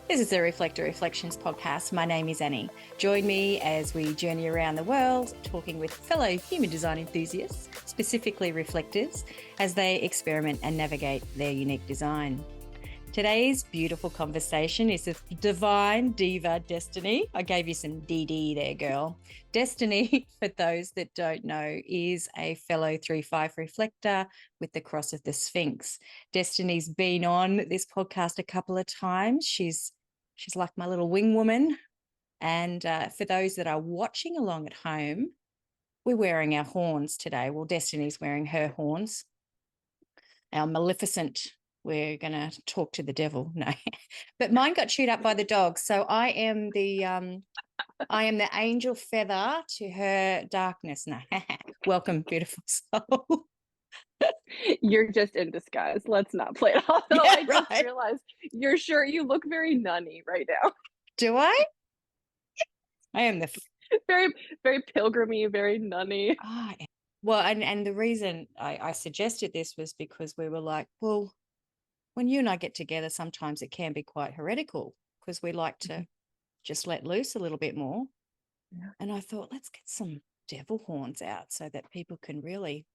This is the Reflector Reflections podcast. My name is Annie. Join me as we journey around the world talking with fellow human design enthusiasts, specifically reflectors, as they experiment and navigate their unique design. Today's beautiful conversation is with divine diva Destiny. I gave you some DD there, girl. Destiny, for those that don't know, is a fellow 3-5 reflector with the cross of the Sphinx. Destiny's been on this podcast a couple of times. She's like my little wing woman. And for those that are watching along at home, we're wearing our horns today. Well, Destiny's wearing her horns. Our Maleficent, we're going to talk to the devil. No, but mine got chewed up by the dog. So I am the angel feather to her darkness. No, welcome, beautiful soul. You're just in disguise. Let's not play it off. Yeah, I just right. realized your shirt, you look very nunny right now. Do I? I am the Very, very pilgrimy, very nunny. well, and the reason I suggested this was because we were like, well, when you and I get together, sometimes it can be quite heretical because we like to just let loose a little bit more. Yeah. And I thought, let's get some devil horns out so that people can really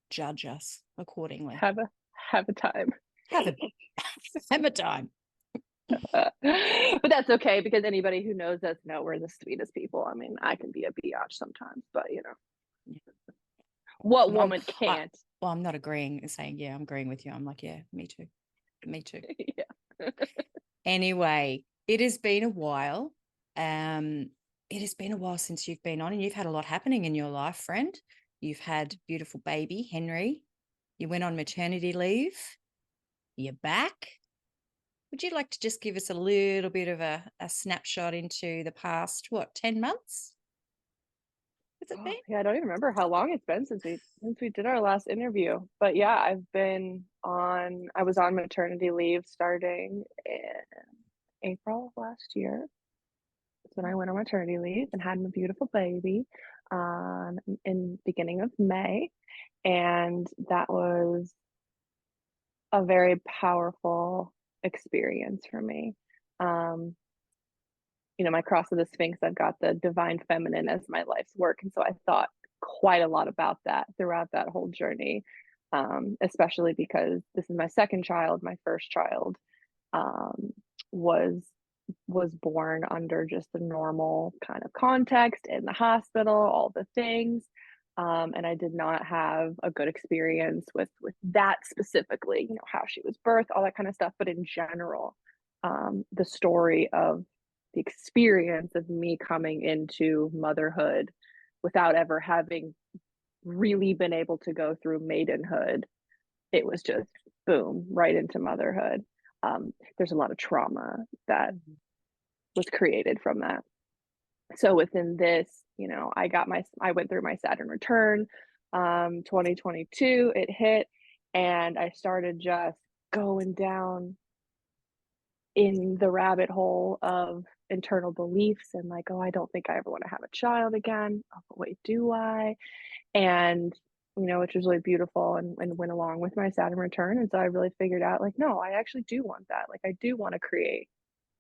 judge us accordingly. Have a time. Have a time. But that's okay because anybody who knows us know we're the sweetest people. I mean, I can be a biatch sometimes, but what woman can't? Well, I'm not agreeing and saying, yeah, I'm agreeing with you. I'm like, yeah, me too. Me too. Yeah. Anyway, it has been a while. It has been a while since you've been on, and you've had a lot happening in your life, friend. You've had beautiful baby, Henry. You went on maternity leave. You're back. Would you like to just give us a little bit of a snapshot into the past, 10 months? Has it been? Yeah, I don't even remember how long it's been since we did our last interview. But yeah, I was on maternity leave starting in April of last year. That's when I went on maternity leave and had my beautiful baby in beginning of May. And that was a very powerful experience for me. My cross of the Sphinx, I've got the divine feminine as my life's work. And so I thought quite a lot about that throughout that whole journey, especially because this is my second child. My first child was born under just the normal kind of context in the hospital, all the things. And I did not have a good experience with that specifically, how she was birthed, all that kind of stuff. But in general, the story of the experience of me coming into motherhood without ever having really been able to go through maidenhood, it was just boom, right into motherhood. There's a lot of trauma that was created from that. So within this, I went through my Saturn return, 2022, it hit, and I started just going down in the rabbit hole of internal beliefs and like, oh, I don't think I ever want to have a child again. Oh, but wait, do I? And which was really beautiful and went along with my Saturn return. And so I really figured out like, no, I actually do want that. Like I do want to create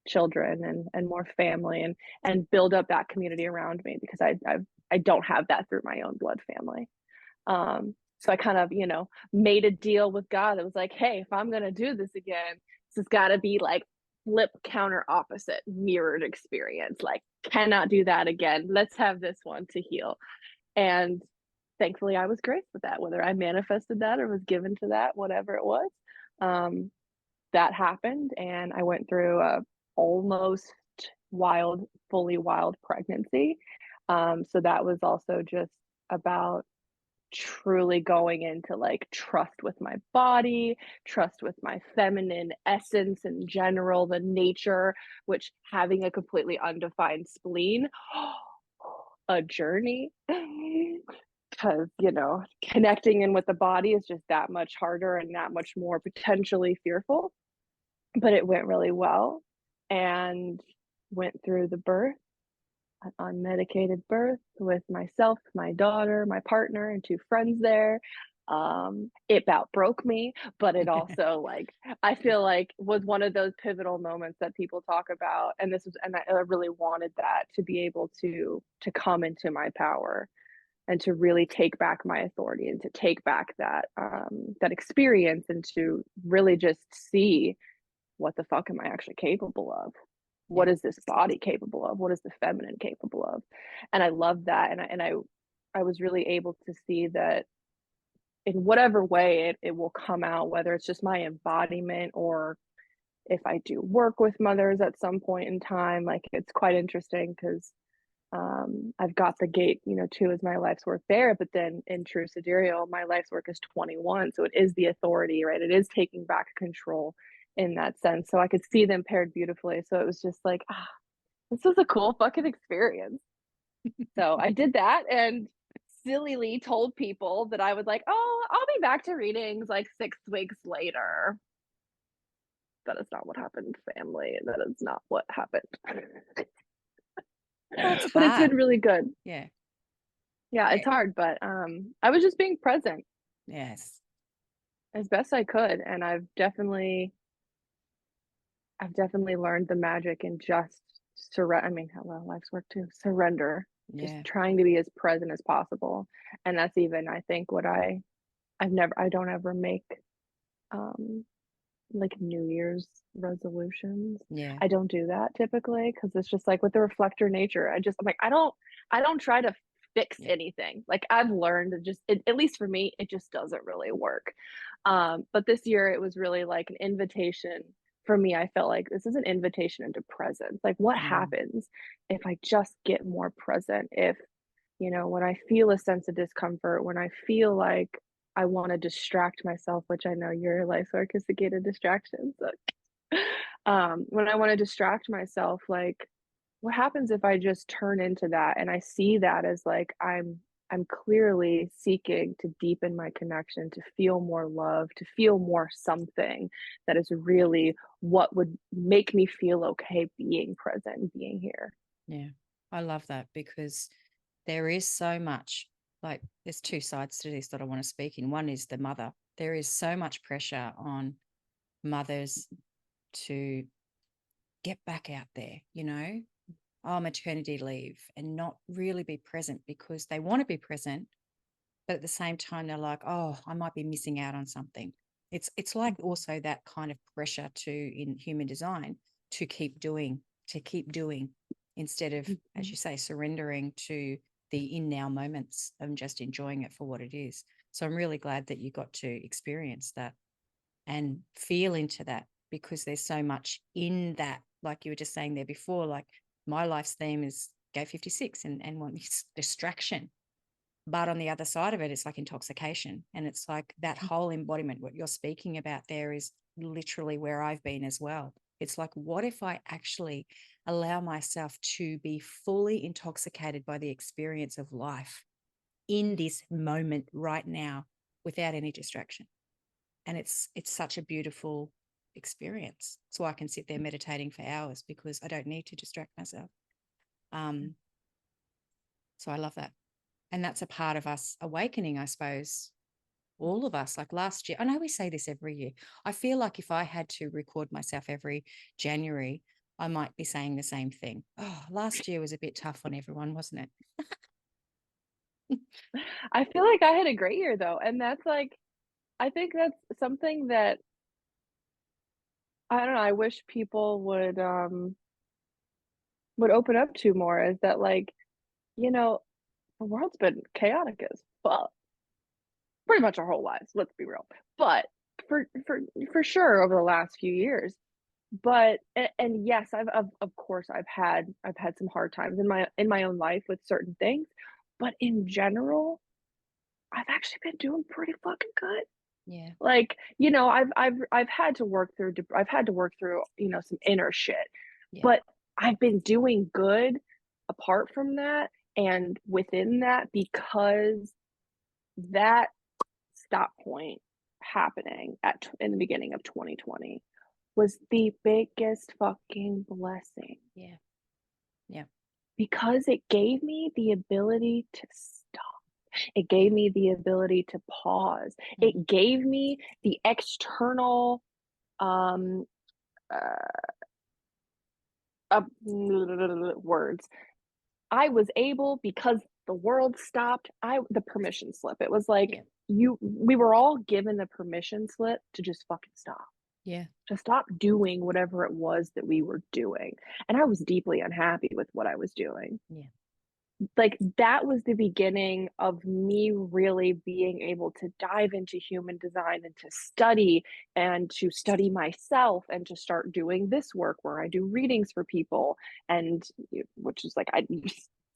children and more family and build up that community around me because I don't have that through my own blood family. So I kind of, made a deal with God. It was like, hey, if I'm going to do this again, this has got to be like flip counter opposite mirrored experience. Like, cannot do that again. Let's have this one to heal. And thankfully I was graced with that, whether I manifested that or was given to that, whatever it was. That happened. And I went through a almost fully wild pregnancy. So that was also just about truly going into like trust with my body, trust with my feminine essence in general, the nature, which having a completely undefined spleen, a journey. Because, connecting in with the body is just that much harder and that much more potentially fearful. But it went really well and went through the birth, an unmedicated birth with myself, my daughter, my partner, and two friends there. It about broke me, but it also, like, I feel like was one of those pivotal moments that people talk about, and I really wanted that to be able to come into my power and to really take back my authority and to take back that experience and to really just see what the fuck am I actually capable of? Yeah. What is this body capable of? What is the feminine capable of? And I love that, I was really able to see that in whatever way it will come out, whether it's just my embodiment or if I do work with mothers at some point in time. Like, it's quite interesting because I've got the gate, 2 is my life's work there, but then in true sidereal, my life's work is 21. So it is the authority, right? It is taking back control in that sense. So I could see them paired beautifully. So it was just like, this was a cool fucking experience. So I did that and sillily told people that I would, like, oh, I'll be back to readings like 6 weeks later. That is not what happened, family. That is not what happened. Well, it's But it's been hard. really good. Yeah. Yeah, Yeah. it's hard, but I was just being present Yes. as best I could, and I've definitely learned the magic in just I mean, hello, life's work too. Surrender. Just Yeah. trying to be as present as possible. And that's even, I think, what I don't ever make um like New Year's resolutions. Yeah. I don't do that typically because it's just like with the reflector nature. I'm like, I don't try to fix Yeah. anything. Like, I've learned that at least for me, it just doesn't really work. But this year it was really like an invitation for me. I felt like this is an invitation into presence. Like, what Mm. happens if I just get more present? If, when I feel a sense of discomfort, when I feel like I want to distract myself, which I know your life work is to get a distraction. So, when I want to distract myself, like, what happens if I just turn into that and I see that as like I'm clearly seeking to deepen my connection, to feel more love, to feel more something that is really what would make me feel okay being present and being here. Yeah. I love that because there is so much, like, there's two sides to this that I want to speak in. One is the mother. There is so much pressure on mothers to get back out there, maternity leave, and not really be present because they want to be present, but at the same time they're like, oh, I might be missing out on something. It's like also that kind of pressure to in human design to keep doing instead of, as Mhm. you say, surrendering to the in now moments and just enjoying it for what it is. So I'm really glad that you got to experience that and feel into that because there's so much in that. Like you were just saying there before, like my life's theme is Gate 56 and want this distraction. But on the other side of it, it's like intoxication. And it's like that whole embodiment, what you're speaking about there is literally where I've been as well. It's like, what if I actually allow myself to be fully intoxicated by the experience of life in this moment right now without any distraction? And it's such a beautiful experience. So I can sit there meditating for hours because I don't need to distract myself. Um, so I love that. And that's a part of us awakening, I suppose, all of us. Like last year, I know we say this every year. I feel like if I had to record myself every January, I might be saying the same thing. Oh, last year was a bit tough on everyone, wasn't it? I feel like I had a great year though, and that's like, I think that's something that I don't know, I wish people would open up to more, is that, like, you know, the world's been chaotic as fuck pretty much our whole lives, let's be real. But for sure over the last few years. But and yes, of course I've had some hard times in my own life with certain things, but in general, I've actually been doing pretty fucking good. Yeah. Like, I've had to work through I've had to work through, some inner shit, Yeah. but I've been doing good apart from that and within that because that stop point happening in the beginning of 2020 was the biggest fucking blessing Yeah. Yeah. because it gave me the ability to stop. It gave me the ability to pause. It gave me the external um words. I was able, because the world stopped, the permission slip. It was like, Yeah. we were all given the permission slip to just fucking stop. Yeah. To stop doing whatever it was that we were doing. And I was deeply unhappy with what I was doing. Yeah. Like, that was the beginning of me really being able to dive into human design and to study myself and to start doing this work where I do readings for people. And which is like, I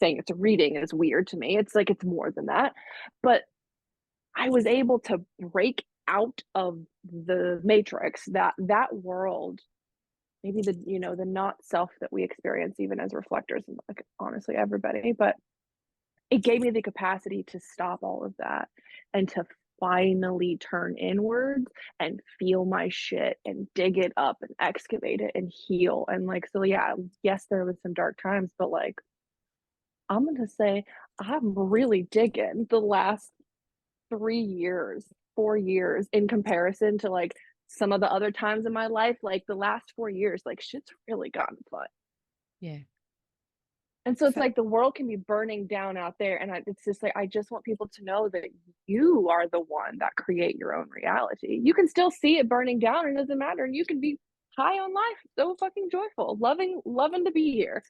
saying it's a reading is weird to me. It's like, it's more than that. But I was able to break out of the matrix, that world, maybe the not self that we experience even as reflectors, and like honestly everybody, but it gave me the capacity to stop all of that and to finally turn inwards and feel my shit and dig it up and excavate it and heal. And like, so yeah, yes, there was some dark times, but like, I'm gonna say I'm really digging the last 3 years, 4 years in comparison to like some of the other times in my life. Like the last 4 years, like shit's really gotten fun. Yeah. And so it's like the world can be burning down out there. And it's just like, I just want people to know that you are the one that create your own reality. You can still see it burning down. It doesn't matter. You can be high on life, so fucking joyful, loving to be here.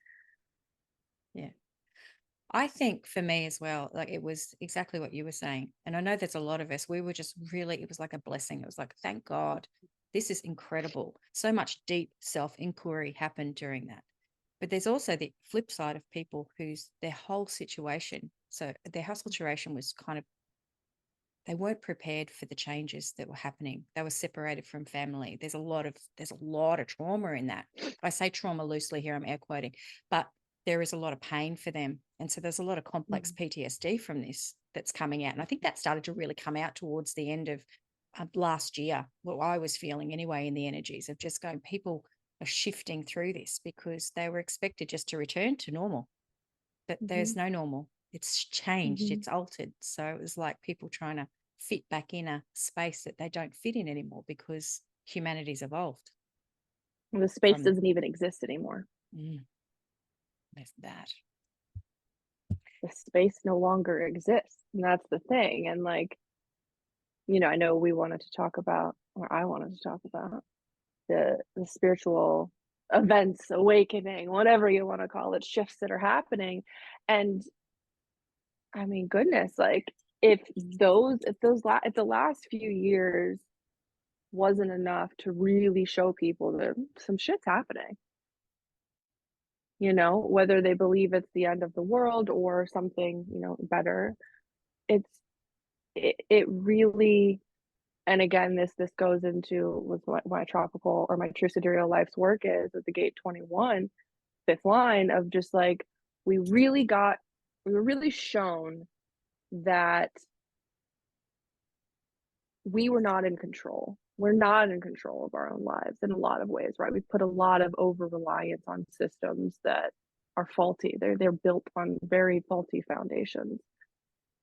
Yeah. I think for me as well, like it was exactly what you were saying. And I know there's a lot of us, we were just really, it was like a blessing. It was like, thank God, this is incredible. So much deep self inquiry happened during that. But there's also the flip side of people whose their whole situation, so their whole situation was kind of, they weren't prepared for the changes that were happening. They were separated from family. There's a lot of trauma in that. I say trauma loosely here, I'm air quoting, but there is a lot of pain for them. And so there's a lot of complex PTSD from this that's coming out. And I think that started to really come out towards the end of last year, what I was feeling anyway, in the energies of just going, people are shifting through this because they were expected just to return to normal. But there's no normal. It's changed, it's altered. So it was like people trying to fit back in a space that they don't fit in anymore because humanity's evolved. The space doesn't even exist anymore. There's that. The space no longer exists. And that's the thing. And like, I know we wanted to talk about, or I wanted to talk about the spiritual events, awakening, whatever you want to call it, shifts that are happening. And I mean, goodness, like if the last few years wasn't enough to really show people that some shit's happening, whether they believe it's the end of the world or something, better, it really. And again, this goes into with what my tropical or my true sidereal life's work is at the gate 21, fifth line of just like, we were really shown that we were not in control. We're not in control of our own lives in a lot of ways, right? We put a lot of over reliance on systems that are faulty. They're built on very faulty foundations.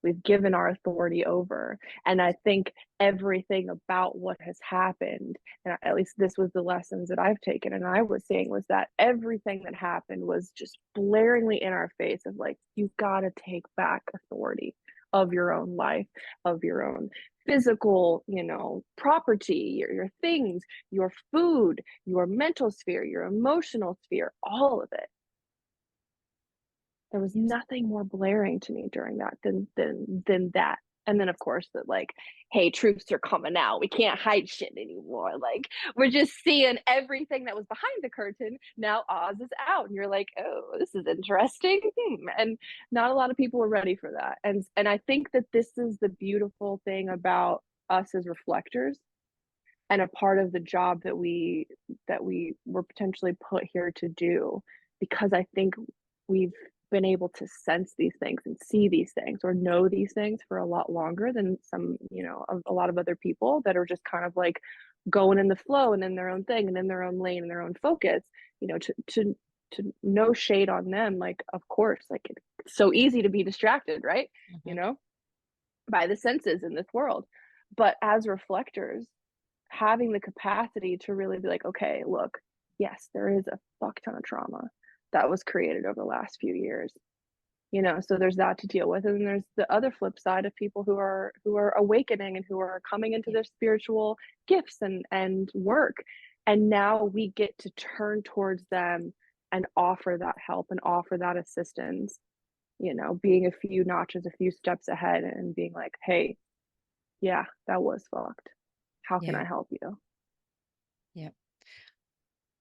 We've given our authority over. And I think everything about what has happened, and at least this was the lessons that I've taken and I was seeing, was that everything that happened was just blaringly in our face of like, you've got to take back authority of your own life, of your own physical, property, your things, your food, your mental sphere, your emotional sphere, all of it. There was nothing more blaring to me during that than that. And then of course that like, hey, troops are coming out. We can't hide shit anymore. Like we're just seeing everything that was behind the curtain. Now Oz is out. And you're like, oh, this is interesting. And not a lot of people are ready for that. And I think that this is the beautiful thing about us as reflectors, and a part of the job that we were potentially put here to do, because I think we've been able to sense these things and see these things or know these things for a lot longer than some, a lot of other people that are just kind of like going in the flow and in their own thing and in their own lane and their own focus, to no shade on them. Like, of course, like it's so easy to be distracted, right? by the senses in this world. But as reflectors, having the capacity to really be like, okay, look, yes, there is a fuck ton of trauma that was created over the last few years. So there's that to deal with, and there's the other flip side of people who are awakening and who are coming into Yeah. their spiritual gifts and work, and now we get to turn towards them and offer that help and offer that assistance, being a few notches, a few steps ahead, and being like, hey, yeah, that was fucked, how can Yeah. I help you? Yeah.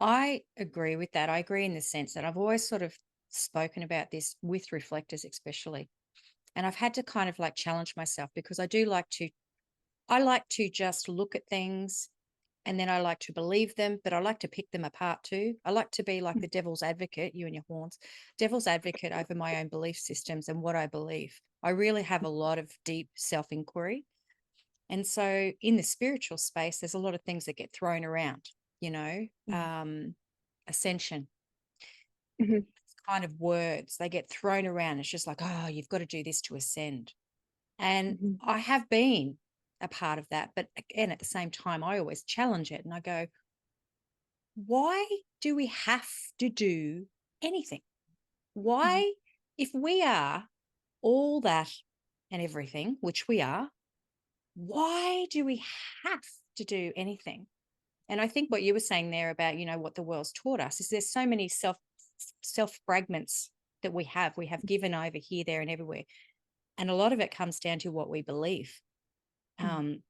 I agree with that. I agree in the sense that I've always sort of spoken about this with reflectors, especially. And I've had to kind of like challenge myself because I like to just look at things and then I like to believe them, but I like to pick them apart too. I like to be like the devil's advocate, you and your horns, devil's advocate over my own belief systems and what I believe. I really have a lot of deep self inquiry. And so in the spiritual space, there's a lot of things that get thrown around, you know, Mhm. ascension, Mhm. kind of words, they get thrown around. It's just like, oh, you've got to do this to ascend. And Mhm. I have been a part of that. But again, at the same time, I always challenge it and I go, why do we have to do anything? Mhm. Why, if we are all that and everything, which we are, why do we have to do anything? And I think what you were saying there about, what the world's taught us is there's so many self fragments that we have given over here, there, and everywhere. And a lot of it comes down to what we believe. Mhm. Um,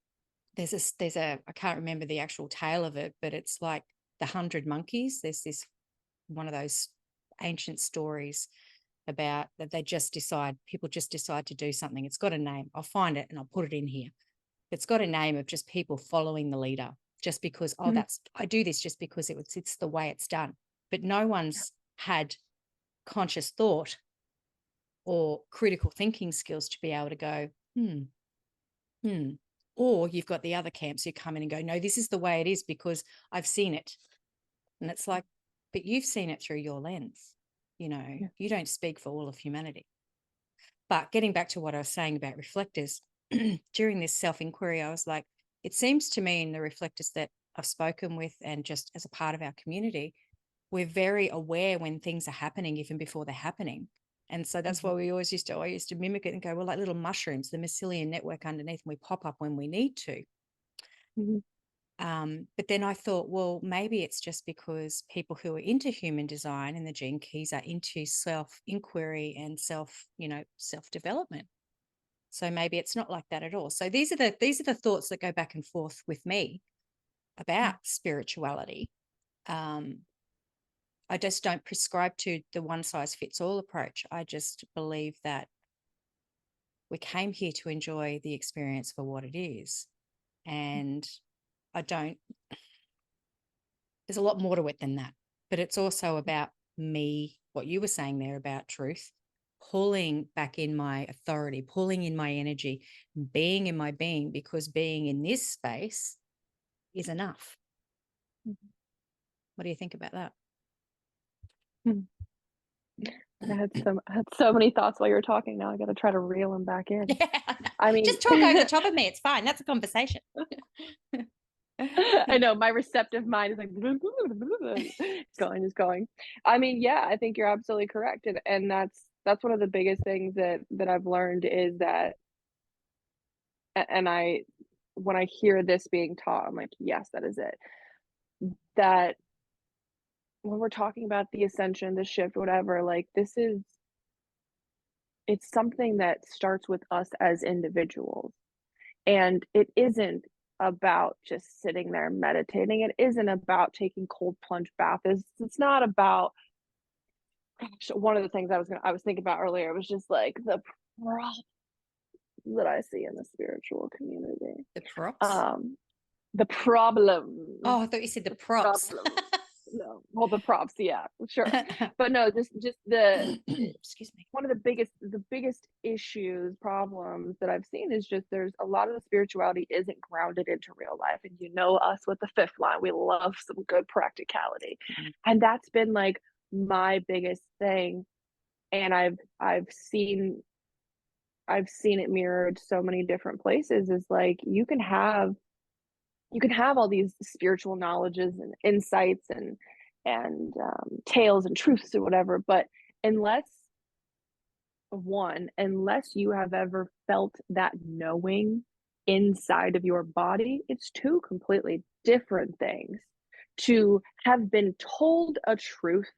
there's a I can't remember the actual tale of it, but it's like the 100 monkeys. There's this one of those ancient stories about that people just decide to do something. It's got a name. I'll find it and I'll put it in here. It's got a name of just people following the leader just because, oh, Mhm. I do this just because it's the way it's done. But no one's had conscious thought or critical thinking skills to be able to go, hmm. Or you've got the other camps who come in and go, no, this is the way it is because I've seen it. And it's like, but you've seen it through your lens. Yeah. You don't speak for all of humanity. But getting back to what I was saying about reflectors, during this self inquiry, I was like, it seems to me in the reflectors that I've spoken with and just as a part of our community, we're very aware when things are happening, even before they're happening. And so that's why Mhm. I used to mimic it and go, well, like little mushrooms, the mycelium network underneath, and we pop up when we need to. Mhm. But then I thought, well, maybe it's just because people who are into human design and the gene keys are into self inquiry and self development. So maybe it's not like that at all. So these are the thoughts that go back and forth with me about spirituality. Um, I just don't prescribe to the one size fits all approach. I just believe that we came here to enjoy the experience for what it is. And I don't, there's a lot more to it than that. But it's also about me, what you were saying there about truth, pulling back in my authority, pulling in my energy, being in my being, because being in this space is enough. Mhm. What do you think about that? Mhm. I had so many thoughts while you were talking. Now I got to try to reel them back in. Yeah, I mean, just talk over the top of me. It's fine. That's a conversation. I know my receptive mind is like it's going, it's going. I mean, yeah, I think you're absolutely correct, and that's one of the biggest things that I've learned is that, and I when I hear this being taught, I'm like, yes, that is it. That when we're talking about the ascension, the shift, whatever, like it's something that starts with us as individuals. And it isn't about just sitting there meditating. It isn't about taking cold plunge baths. It's not about gosh, one of the things I was thinking about earlier was just like the problem that I see in the spiritual community. The props. Um the problems. Oh, I thought you said the The props. problems. No. Well, the props, yeah, sure. But no, just the Excuse me. one of the biggest issues problems that I've seen is just there's a lot of the spirituality isn't grounded into real life, and us with the fifth line, we love some good practicality, and that's been like my biggest thing. And I've seen I've seen it mirrored so many different places, is like you can have all these spiritual knowledges and insights and tales and truths or whatever, but unless unless you have ever felt that knowing inside of your body, it's two completely different things. To have been told a truth,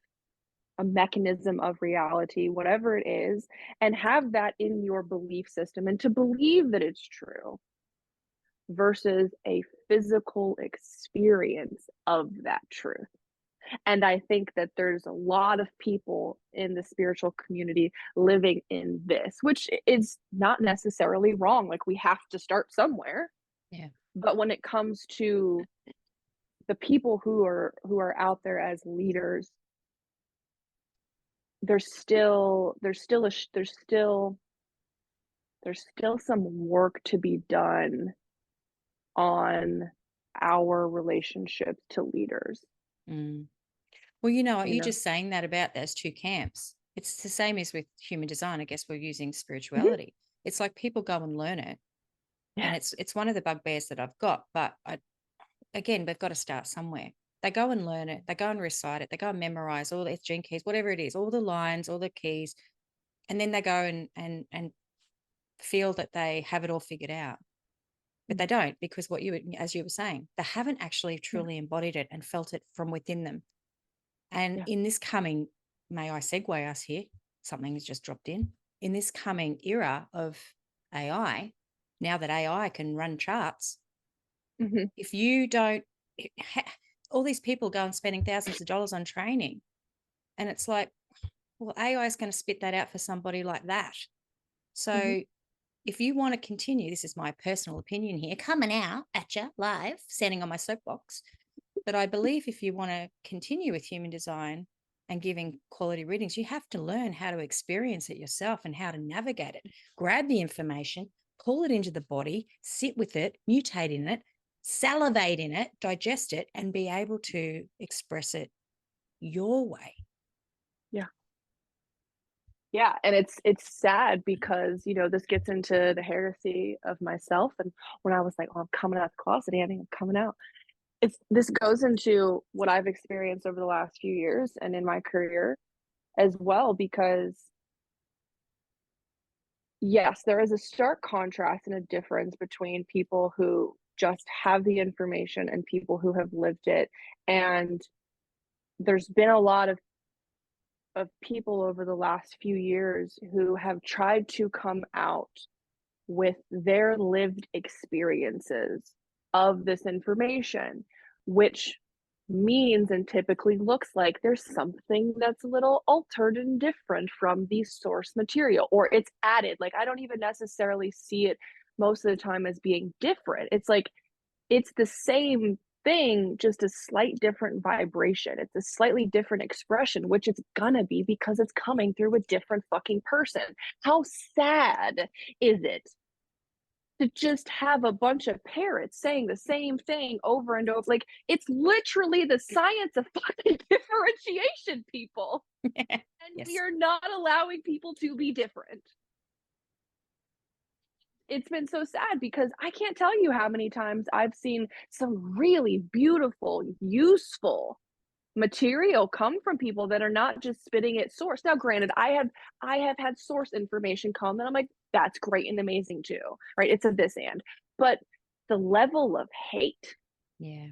a mechanism of reality, whatever it is, and have that in your belief system and to believe that it's true versus a physical experience of that truth. And I think that there's a lot of people in the spiritual community living in this, which is not necessarily wrong. Like, we have to start somewhere. Yeah. But when it comes to the people who are out there as leaders, there's still some work to be done on our relationship to leaders. Mm. Well, you know what, You you're know. just saying that about those two camps. It's the same as with human design. I guess we're using Mhm. spirituality. It's like people go and learn it, and Yeah. it's one of the bugbears that I've got. But again, we've got to start somewhere. They go and learn it. They go and recite it. They go and memorize all the gene keys, whatever it is, all the lines, all the keys, and then they go and feel that they have it all figured out. But they don't, because as you were saying, they haven't actually Yeah. truly embodied it and felt it from within them. And Yeah. in this coming, may I segue us here? Something has just dropped in. In this coming era of AI, now that AI can run charts, Mhm. if you don't, all these people go and spending thousands of dollars on training. And it's like, well, AI is going to spit that out for somebody like that. Mhm. So if you want to continue, this is my personal opinion here, coming out at you live, standing on my soapbox. But I believe if you want to continue with human design and giving quality readings, you have to learn how to experience it yourself and how to navigate it. Grab the information, pull it into the body, sit with it, mutate in it, salivate in it, digest it, and be able to express it your way. Yeah. Yeah, and it's sad because, this gets into the heresy of myself, and when I was like, "Oh, I'm coming out the closet, Annie, I'm coming out." This goes into what I've experienced over the last few years and in my career as well, because yes, there is a stark contrast and a difference between people who just have the information and people who have lived it, and there's been a lot of people over the last few years who have tried to come out with their lived experiences of this information, which means and typically looks like there's something that's a little altered and different from the source material, or it's added. Like, I don't even necessarily see it most of the time as being different. It's like it's the same thing, just a slight different vibration. It's a slightly different expression, which it's gonna be because it's coming through a different fucking person. How sad is it to just have a bunch of parrots saying the same thing over and over? Like, it's literally the science of fucking differentiation, people. And we Yes. are not allowing people to be different. It's been so sad because I can't tell you how many times I've seen some really beautiful, useful material come from people that are not just spitting at source. Now, granted, I have had source information come and I'm like, that's great and amazing too, right? It's a this and. But the level of hate Yeah.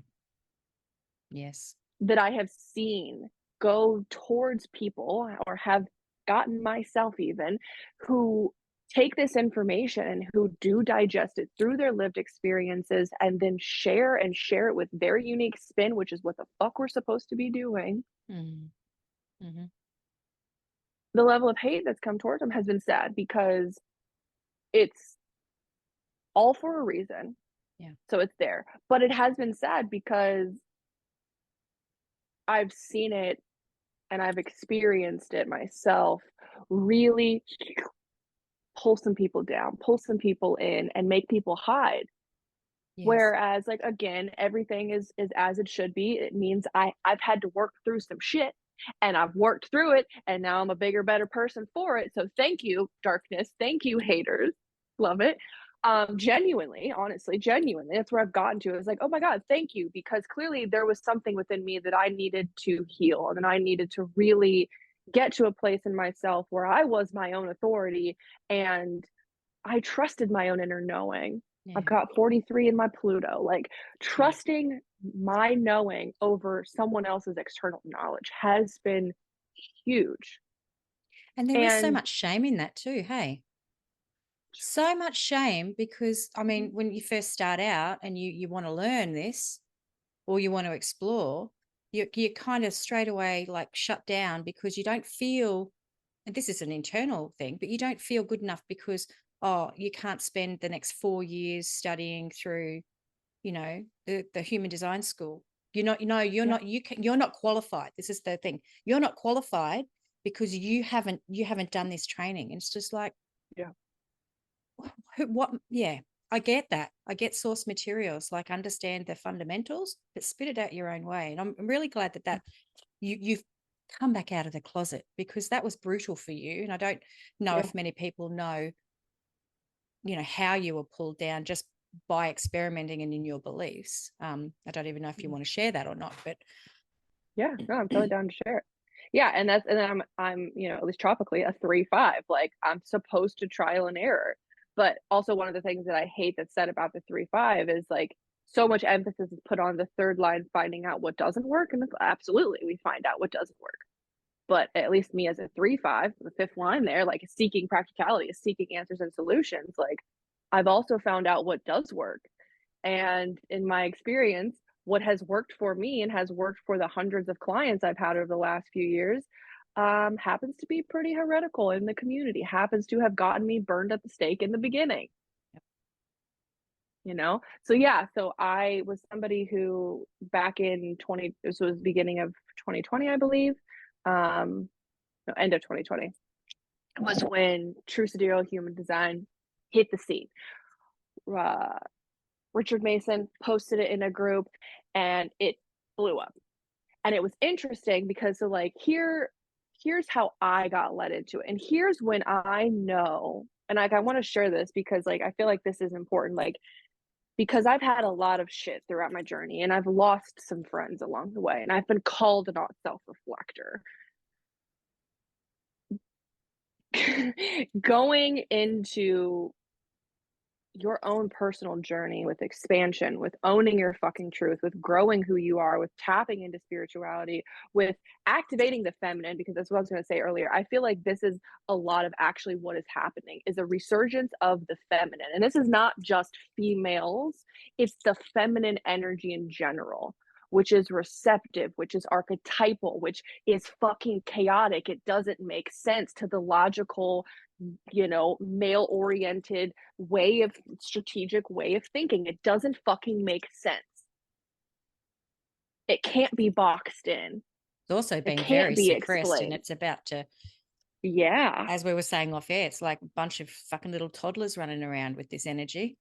Yes. that I have seen go towards people, or have gotten myself even, who take this information and who do digest it through their lived experiences and then share it with their unique spin, which is what the fuck we're supposed to be doing. Mm. Mm-hmm. The level of hate that's come towards them has been sad because it's all for a reason. Yeah. So it's there. But it has been sad because I've seen it and I've experienced it myself really pull some people down, pull some people in, and make people hide. Yes. Whereas, like, again, everything is as it should be. It means I've had to work through some shit. and I've worked through it, and now I'm a bigger, better person for it. So thank you, darkness. Thank you, haters. Love it. Genuinely, honestly, genuinely, that's where I've gotten to. It's like, oh my God, thank you. Because clearly there was something within me that I needed to heal, and I needed to really get to a place in myself where I was my own authority and I trusted my own inner knowing. I've Yeah. got 43 in my Pluto. Like, Yeah. trusting my knowing over someone else's external knowledge has been huge. And there is so And much shame in that too. Hey, so much shame because, I mean, when you first start out and you want to learn this or you want to explore, you kind of straight away like shut down because you don't feel, and this is an internal thing, but you don't feel good enough because, oh, you can't spend the next 4 years studying through, the human design school. You're not, you're yeah, not, you're not qualified. This is the thing. You're not qualified because you haven't done this training. And it's just like, yeah, what? Yeah, I get that. I get source materials, like understand the fundamentals, but spit it out your own way. And I'm really glad that you've come back out of the closet because that was brutal for you. And I don't know yeah. if many people know, how you were pulled down just by experimenting and in your beliefs. I don't even know if you want to share that or not, but Yeah, no, I'm totally down to share it. Yeah, and then I'm, at least tropically a 3-5. Like, I'm supposed to trial and error. But also one of the things that I hate that's said about the 3-5 is like so much emphasis is put on the third line finding out what doesn't work. And it's absolutely we find out what doesn't work. But at least me as a 3-5, the fifth line there, like seeking practicality, is seeking answers and solutions. Like, I've also found out what does work. And in my experience, what has worked for me and has worked for the hundreds of clients I've had over the last few years happens to be pretty heretical in the community, happens to have gotten me burned at the stake in the beginning, So yeah, so I was somebody who back in 20, this was beginning of 2020, I believe, no, end of 2020, was when True Sidereal Human Design hit the scene. Uh, Richard Mason posted it in a group and it blew up. And it was interesting because so like here's how I got led into it. And here's when I know, and like I want to share this because like I feel like this is important, like because I've had a lot of shit throughout my journey and I've lost some friends along the way and I've been called an self-reflector. Going into your own personal journey with expansion, with owning your fucking truth, with growing who you are, with tapping into spirituality, with activating the feminine, because that's what I was going to say earlier. I feel like this is a lot of actually what is happening is a resurgence of the feminine. And this is not just females, it's the feminine energy in general, which is receptive, which is archetypal, which is fucking chaotic. It doesn't make sense to the logical, male oriented strategic way of thinking. It doesn't fucking make sense. It can't be boxed in. it's also It been can't very be suppressed and explained. it's about to, Yeah. as we were saying off air, it's like a bunch of fucking little toddlers running around with this energy.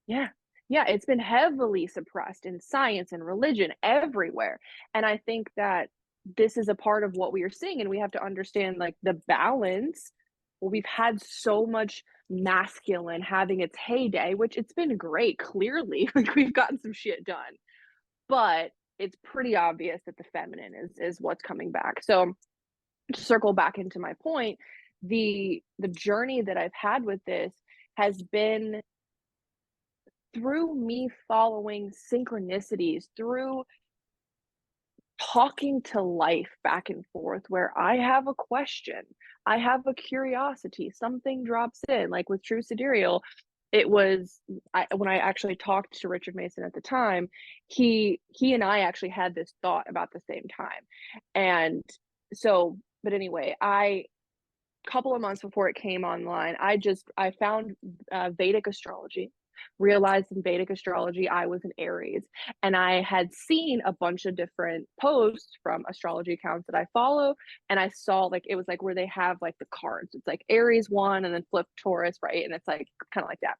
Yeah. Yeah. It's been heavily suppressed in science and religion everywhere. And I think that this is a part of what we are seeing. And we have to understand like the balance. Well, we've had so much masculine having its heyday, which it's been great, clearly. Like we've gotten some shit done. But it's pretty obvious that the feminine is what's coming back. So to circle back into my point, the journey that I've had with this has been through me following synchronicities, through talking to life back and forth where I have a question, I have a curiosity, something drops in. Like with True Sidereal, it was when I actually talked to Richard Mason at the time, he and I actually had this thought about the same time. And so, but anyway, I couple of months before it came online, I found Vedic astrology, realized in Vedic astrology I was an Aries, and I had seen a bunch of different posts from astrology accounts that I follow, and I saw like it was like where they have like the cards. It's like Aries one and then flip Taurus, right? And it's like kind of like that.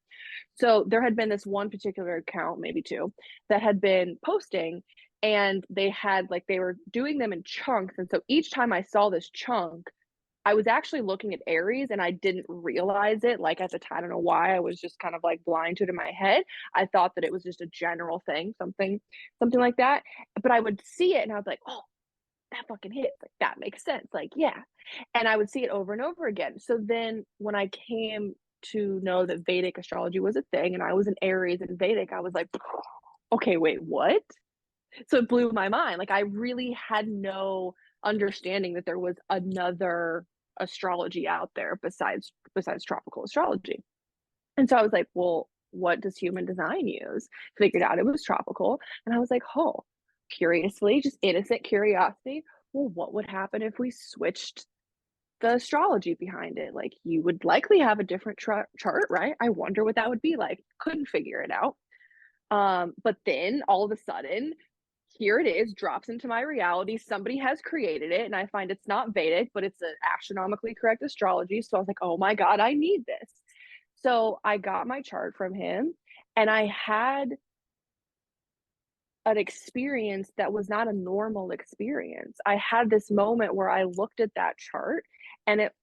So there had been this one particular account, maybe two, that had been posting and they had like they were doing them in chunks, and so each time I saw this chunk, I was actually looking at Aries and I didn't realize it, like, at the time. I don't know why, I was just kind of, like, blind to it in my head. I thought that it was just a general thing, something like that, but I would see it and I was like, "Oh, that fucking hits, like, that makes sense, like, yeah." And I would see it over and over again. So then when I came to know that Vedic astrology was a thing and I was an Aries in Vedic, I was like, "Okay, wait, what?" So it blew my mind. Like, I really had no understanding that there was another astrology out there besides tropical astrology. And so I was like, "Well, what does human design use?" Figured out it was tropical, and I was like, "Oh," curiously, just innocent curiosity, "Well, what would happen if we switched the astrology behind it? Like, you would likely have a different chart, right? I wonder what that would be like." Couldn't figure it out. But then all of a sudden, here it is, drops into my reality. Somebody has created it, and I find it's not Vedic, but it's an astronomically correct astrology. So I was like, "Oh my God, I need this." So I got my chart from him, and I had an experience that was not a normal experience. I had this moment where I looked at that chart, and it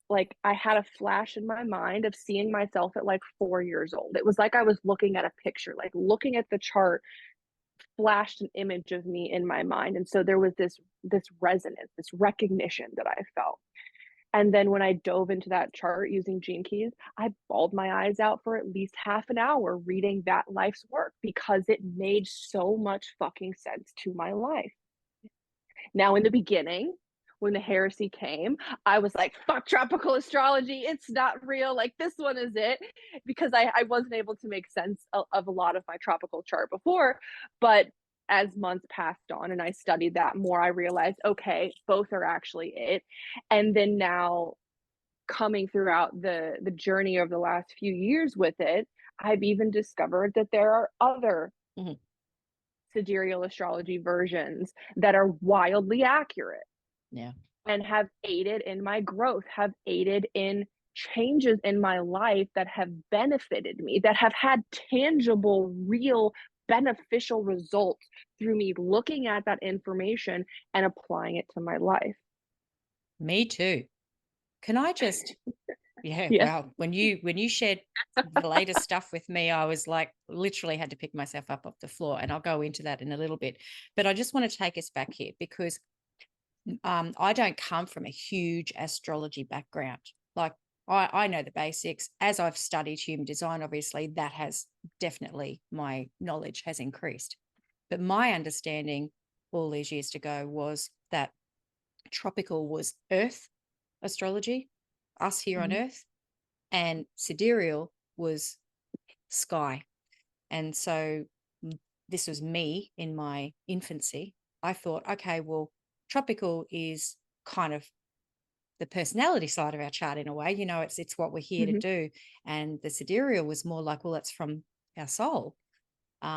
like I had a flash in my mind of seeing myself at like 4 years old. It was like I was looking at a picture, like looking at the chart flashed an image of me in my mind. And so there was this resonance, this recognition that I felt. And then when I dove into that chart using Gene Keys, I bawled my eyes out for at least half an hour reading that life's work because it made so much fucking sense to my life. Now, in the beginning, when the heresy came, I was like, fuck tropical astrology. It's not real. Like, this one is it. Because I wasn't able to make sense of a lot of my tropical chart before. But as months passed on and I studied that more, I realized, okay, both are actually it. And then now, coming throughout the journey of the last few years with it, I've even discovered that there are other Mhm. sidereal astrology versions that are wildly accurate Yeah. and have aided in my growth, have aided in changes in my life that have benefited me, that have had tangible, real, beneficial results through me looking at that information and applying it to my life. Me too. Can I just Yeah, Yeah. wow. When you shared the latest stuff with me, I was like literally had to pick myself up off the floor, and I'll go into that in a little bit. But I just want to take us back here because I don't come from a huge astrology background. Like I know the basics. As I've studied human design, obviously that has definitely my knowledge has increased. But my understanding all these years ago was that tropical was Earth astrology, us here on Mhm. Earth, and sidereal was sky. And so this was me in my infancy. I thought, okay, well, tropical is kind of the personality side of our chart in a way. It's what we're here to Mhm. do. And the sidereal was more like, well, that's from our soul.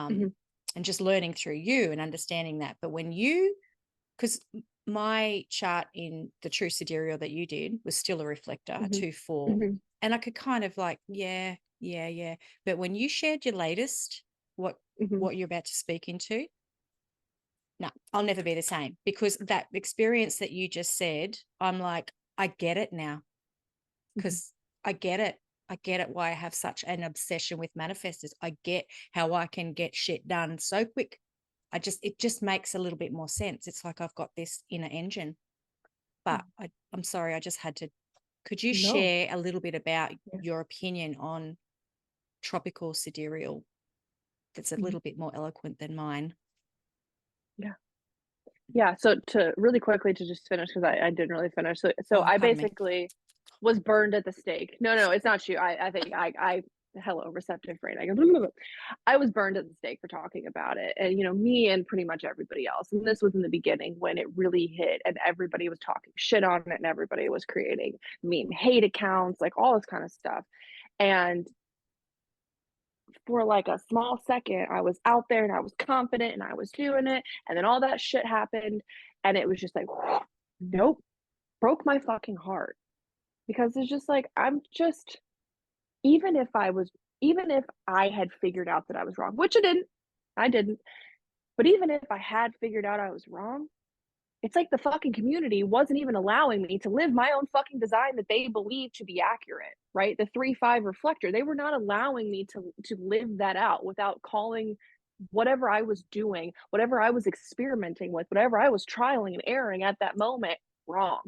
Mhm. And just learning through you and understanding that. But because my chart in the true sidereal that you did was still a reflector, a Mhm. 2-4. Mhm. And I could kind of like, yeah, yeah, yeah. But when you shared your latest, what Mhm. what you're about to speak into, no, I'll never be the same because that experience that you just said, I'm like, I get it now Mhm. because I get it. I get it why I have such an obsession with manifestors. I get how I can get shit done so quick. It just makes a little bit more sense. It's like I've got this inner engine. But I'm sorry, I just had to. Could you No. share a little bit about Yeah. your opinion on tropical sidereal that's a Mhm. little bit more eloquent than mine? Yeah. Yeah, so to really quickly to just finish because I didn't really finish. So Oh, I pardon me. basically was burned at the stake. No, no, it's not you. I think I hello, receptive brain. I go, "Blah, blah, blah." I was burned at the stake for talking about it. And me and pretty much everybody else. And this was in the beginning when it really hit and everybody was talking shit on it and everybody was creating meme hate accounts, like all this kind of stuff. And for like a small second, I was out there and I was confident and I was doing it. And then all that shit happened. And it was just like, nope, broke my fucking heart. Because it's just like, even if I was, even if I had figured out that I was wrong, which I didn't, But even if I had figured out I was wrong, it's like the fucking community wasn't even allowing me to live my own fucking design that they believe to be accurate, right? The 3-5 reflector. They were not allowing me to live that out without calling whatever I was doing, whatever I was experimenting with, whatever I was trialing and erroring at that moment wrong.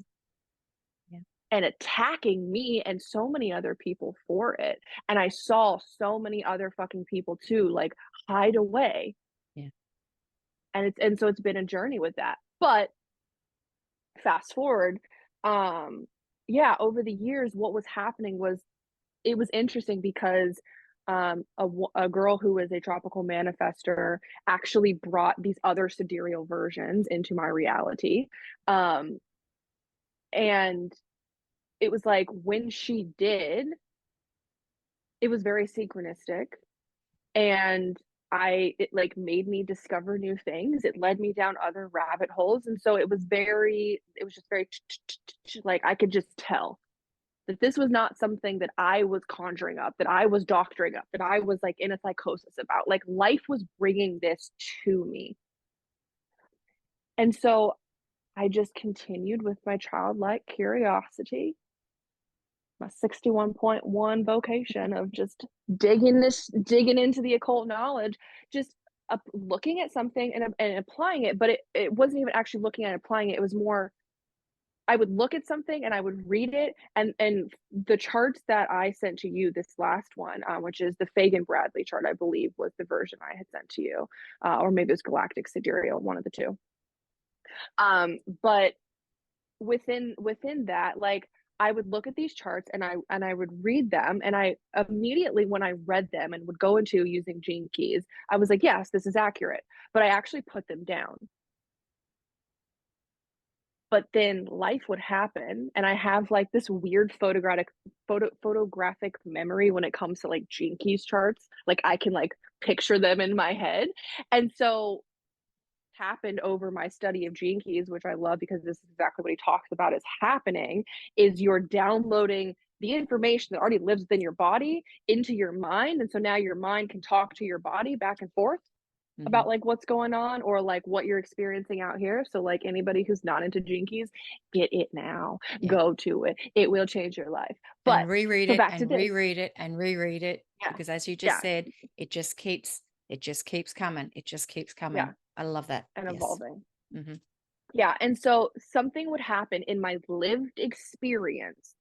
Yeah. And attacking me and so many other people for it. And I saw so many other fucking people too, like hide away. Yeah. And so it's been a journey with that. But fast forward, yeah, over the years, what was happening was it was interesting because a girl who was a tropical manifester actually brought these other sidereal versions into my reality. Um, and it was like when she did, it was very synchronistic. And it like made me discover new things. It led me down other rabbit holes. And so it was just very like I could just tell that this was not something that I was conjuring up, that I was doctoring up, that I was like in a psychosis about. Like life was bringing this to me. And so I just continued with my childlike curiosity, my 61.1 vocation of just digging into the occult knowledge, just looking at something and applying it. But it wasn't even actually looking at applying it. It was more I would look at something and I would read it, and the charts that I sent to you, this last one, which is the Fagan Bradley chart, I believe was the version I had sent to you, or maybe it was Galactic Sidereal, one of the two. But within that, like I would look at these charts and I would read them, and I immediately when I read them and would go into using gene keys, I was like, yes, this is accurate. But I actually put them down. But then life would happen, and I have like this weird photographic memory when it comes to like gene keys charts. Like I can like picture them in my head. And so happened over my study of gene keys, which I love because this is exactly what he talks about is happening, is you're downloading the information that already lives within your body into your mind. And so now your mind can talk to your body back and forth Mm-hmm. about like what's going on or like what you're experiencing out here. So like anybody who's not into gene keys, get it now. Yeah. Go to it. It will change your life. But And reread so it back to and this. reread it and reread it Yeah. because as you just Yeah. said, it just keeps coming. It just keeps Yeah. coming. I love that. And Yes. evolving. Mm-hmm. Yeah. And so something would happen in my lived experience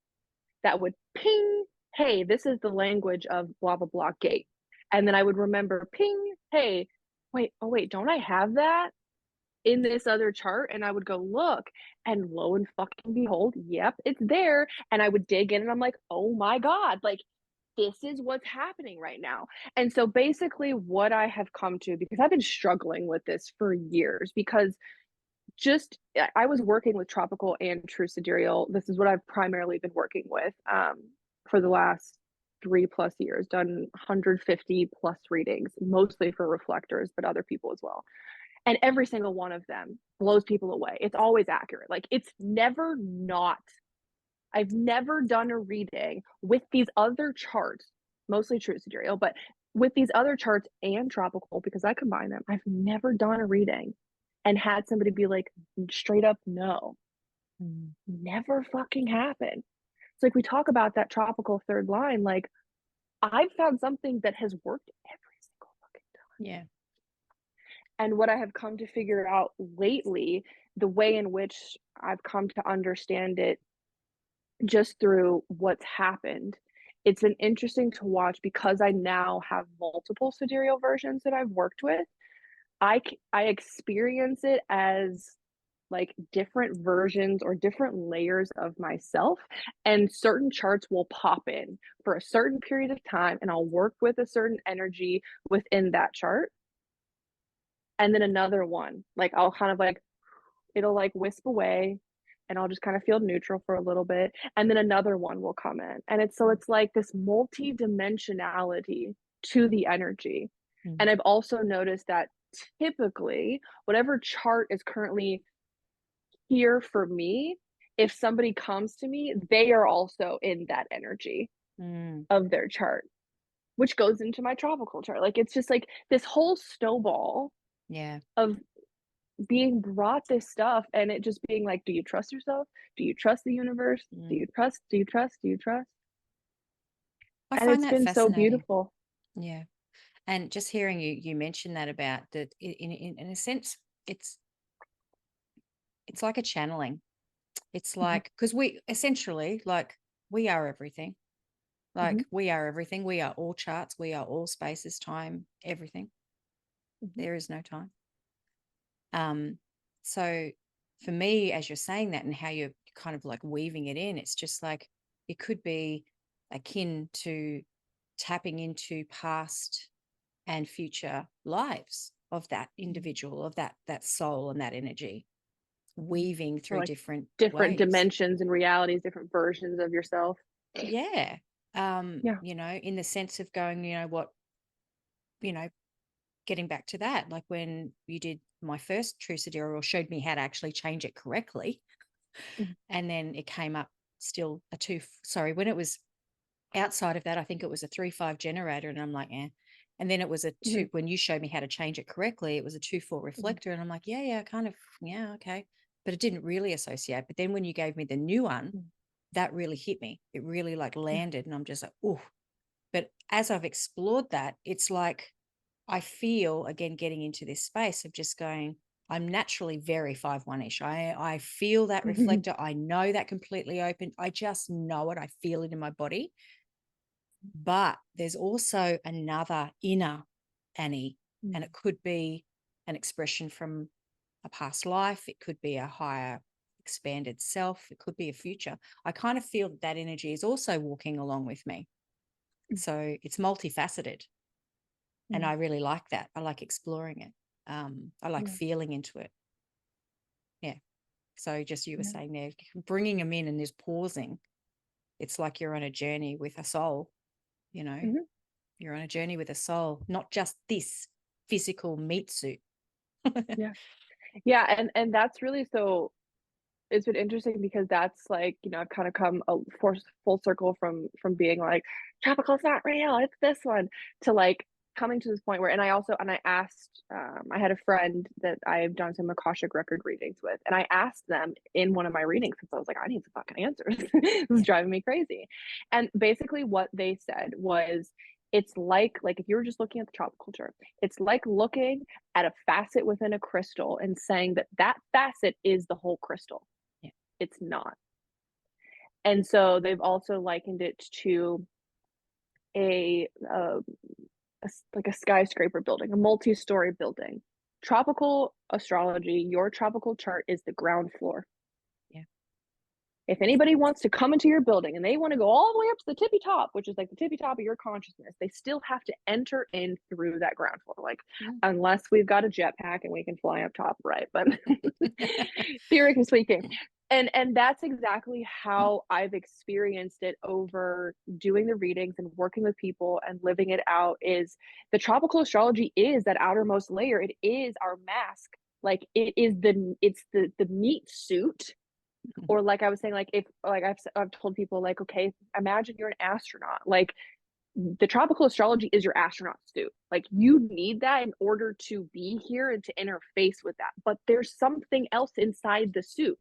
that would ping, hey, this is the language of blah, blah, blah gate. And then I would remember ping, hey, wait, oh, wait, don't I have that in this other chart? And I would go look, and lo and fucking behold, yep, it's there. And I would dig in and I'm like, oh my God, like this is what's happening right now. And so basically, what I have come to, because I've been struggling with this for years, because just I was working with tropical and true sidereal. This is what I've primarily been working with for the last 3+ years, done 150 plus readings, mostly for reflectors, but other people as well. And every single one of them blows people away. It's always accurate. Like it's never not. I've never done a reading with these other charts, mostly true sidereal, but with these other charts and tropical, because I combine them, I've never done a reading and had somebody be like straight up no. Mm-hmm. Never fucking happened. It's like we talk about that tropical third line, like I've found something that has worked every single fucking time. Yeah. And what I have come to figure out lately, the way in which I've come to understand it just through what's happened, it's been interesting to watch because I now have multiple sidereal versions that I've worked with. I experience it as like different versions or different layers of myself, and certain charts will pop in for a certain period of time and I'll work with a certain energy within that chart, and then another one like I'll kind of like it'll like wisp away and I'll just kind of feel neutral for a little bit, and then another one will come in, and it's like this multi-dimensionality to the energy. Mm-hmm. And I've also noticed that typically whatever chart is currently here for me, if somebody comes to me, they are also in that energy Mm-hmm. of their chart, which goes into my tropical chart. Like it's just like this whole snowball Yeah. of being brought this stuff and it just being like, do you trust yourself? Do you trust the universe? Do Mm. you trust? Do you trust? Do you trust? I And find it's that been so fascinating. beautiful. Yeah. And just hearing you mention that about that in a sense, it's it's like a channeling. It's Mhm, like because we essentially like we are everything. mhm, Like we are everything. We are all charts. We are all spaces, time, everything. mhm, There is no time. Um, so for me, as you're saying that and how you're kind of like weaving it in, it's just like it could be akin to tapping into past and future lives of that mhm, individual, of that soul and that energy, mhm. weaving Or through like different different ways. dimensions and realities, different versions of yourself. Yeah. Yeah. In the sense of going, you know, getting back to that, like when you did my first true sidereal, showed me how to actually change it correctly. Mhm, And then it came up still a two, sorry, when it was outside of that, I think it was a 3-5 generator. And I'm like, eh. And then it was a two, mhm, when you showed me how to change it correctly, it was a 2-4 mhm, reflector. And I'm like, yeah, kind of, yeah, okay. But it didn't really associate. But then when you gave me the new one, mhm. that really hit me. It really like Yeah. landed. And I'm just like, oh. But as I've explored that, it's like I feel again getting into this space of just going, I'm naturally very 5-1-ish. I feel that reflector. I know that completely open. I just know it. I feel it in my body. But there's also another inner Annie, and it could be an expression from a past life. It could be a higher expanded self. It could be a future. I kind of feel that energy is also walking along with me. So it's multifaceted. And Mhm. I really like that. I like exploring it. I like Yeah. feeling into it. Yeah. So just you were Yeah. saying there, bringing them in and just pausing. It's like you're on a journey with a soul, you know, Mhm. you're on a journey with a soul, not just this physical meat suit. Yeah. Yeah, and that's really so it's been interesting because that's like, I've kind of come a full circle from being like, tropical's not real, it's this one, to like coming to this point where, and I asked, I had a friend that I've done some Akashic record readings with, and I asked them in one of my readings because I was like, I need some fucking answers. This is Yeah. driving me crazy. And basically what they said was, it's like if you were just looking at the tropical chart, it's like looking at a facet within a crystal and saying that that facet is the whole crystal. Yeah. It's not. And so they've also likened it to a like a skyscraper building, a multi-story building. Tropical astrology, your tropical chart is the ground floor. Yeah. If anybody wants to come into your building and they want to go all the way up to the tippy top, which is like the tippy top of your consciousness, they still have to enter in through that ground floor. Like, Mm. unless we've got a jetpack and we can fly up top, right? But theoretically speaking, and that's exactly how I've experienced it over doing the readings and working with people and living it out. Is the tropical astrology is that outermost layer. It is our mask. Like it's the meat suit, or like I was saying, like if like I've told people, like, okay, imagine you're an astronaut. Like, the tropical astrology is your astronaut suit. Like, you need that in order to be here and to interface with that. But there's something else inside the suit.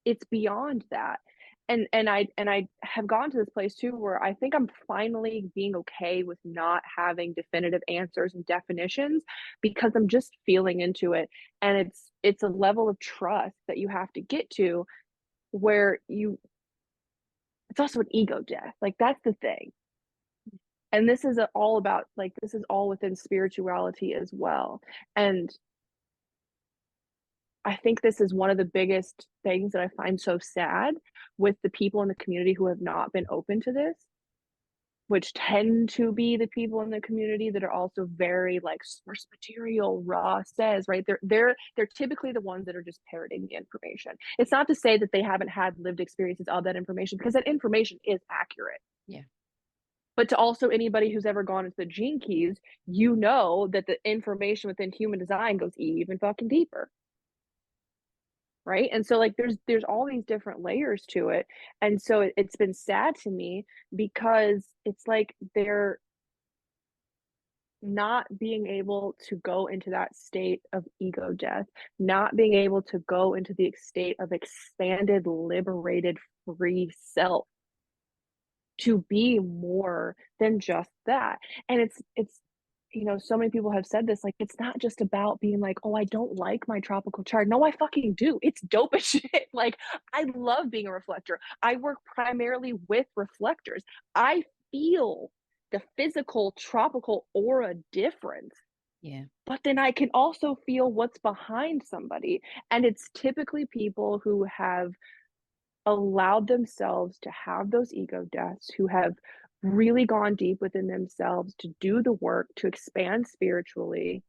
It's beyond that. And I have gone to this place too where I think I'm finally being okay with not having definitive answers and definitions, because I'm just feeling into it. And it's a level of trust that you have to get to, where you it's also an ego death. Like, that's the thing. And this is all about, like, this is all within spirituality as well. And I think this is one of the biggest things that I find so sad with the people in the community who have not been open to this, which tend to be the people in the community that are also very like source material, raw says, right? They're typically the ones that are just parroting the information. It's not to say that they haven't had lived experiences of that information, because that information is accurate. Yeah. But to also anybody who's ever gone into the gene keys, you know that the information within human design goes even fucking deeper, right? And so, like, there's all these different layers to it. And so it's been sad to me, because it's like not being able to go into that state of ego death, not being able to go into the state of expanded, liberated, free self to be more than just that. And it's so many people have said this, like, it's not just about being like, oh, I don't like my tropical chart. No, I fucking do. It's dope as shit. Like, I love being a reflector. I work primarily with reflectors. I feel the physical tropical aura difference, Yeah. but then I can also feel what's behind somebody. And it's typically people who have allowed themselves to have those ego deaths, who have really gone deep within themselves to do the work to expand spiritually.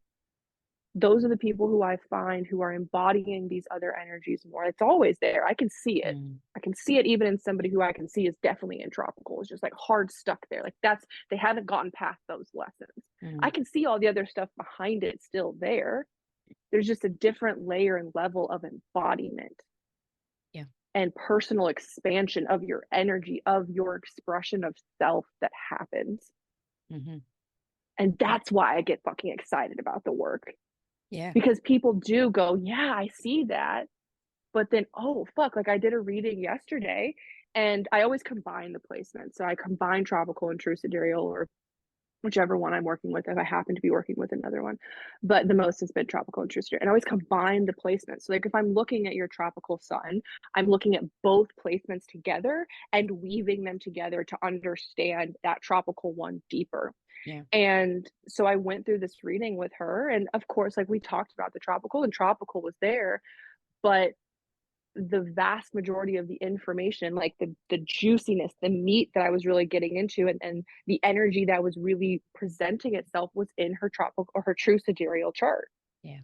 Those are the people who I find who are embodying these other energies more. It's always there. I can see it. Mm. I can see it even in somebody who I can see is definitely in tropical. It's just like hard stuck there. Like they haven't gotten past those lessons. I Mm. can see all the other stuff behind it still there. There's just a different layer and level of embodiment Yeah. and personal expansion of your energy, of your expression of self that happens. Mm-hmm. And that's why I get fucking excited about the work, Yeah. because people do go, yeah, I see that. But then, oh, fuck, like I did a reading yesterday and I always combine the placements. So I combine tropical and true sidereal, or whichever one I'm working with, if I happen to be working with another one. But the most has been tropical and true sidereal. And I always combine the placements. So, like, if I'm looking at your tropical sun, I'm looking at both placements together and weaving them together to understand that tropical one deeper. Yeah. And so I went through this reading with her. And of course, like, we talked about the tropical, and tropical was there. But the vast majority of the information, like the juiciness, the meat that I was really getting into, and the energy that was really presenting itself was in her tropical or her true sidereal chart. Yeah.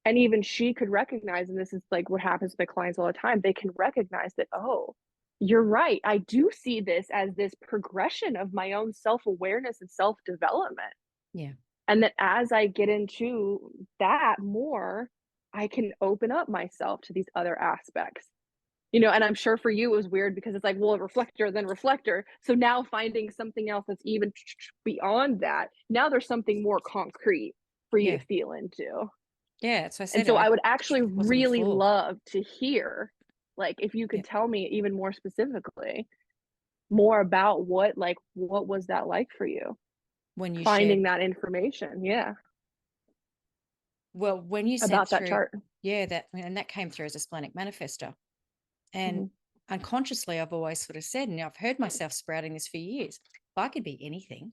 And even she could recognize, and this is like what happens with my clients all the time, they can recognize that, oh, you're right. I do see this as this progression of my own self-awareness and self-development. Yeah. And that as I get into that more, I can open up myself to these other aspects. And I'm sure for you it was weird because it's like, well, reflector, then reflector. So now finding something else that's even beyond that, now there's something more concrete for you Yeah. to feel into. Yeah. So I And said so I I would actually wasn't really before. love to hear, like, if you Yeah. could tell me even more specifically more about what was that like for you? When you Finding shared, that information, yeah, well, when you sent about that through, chart. yeah, that came through as a splenic manifester. And Mhm. unconsciously, I've always sort of said, and I've heard myself sprouting this for years, if I could be anything,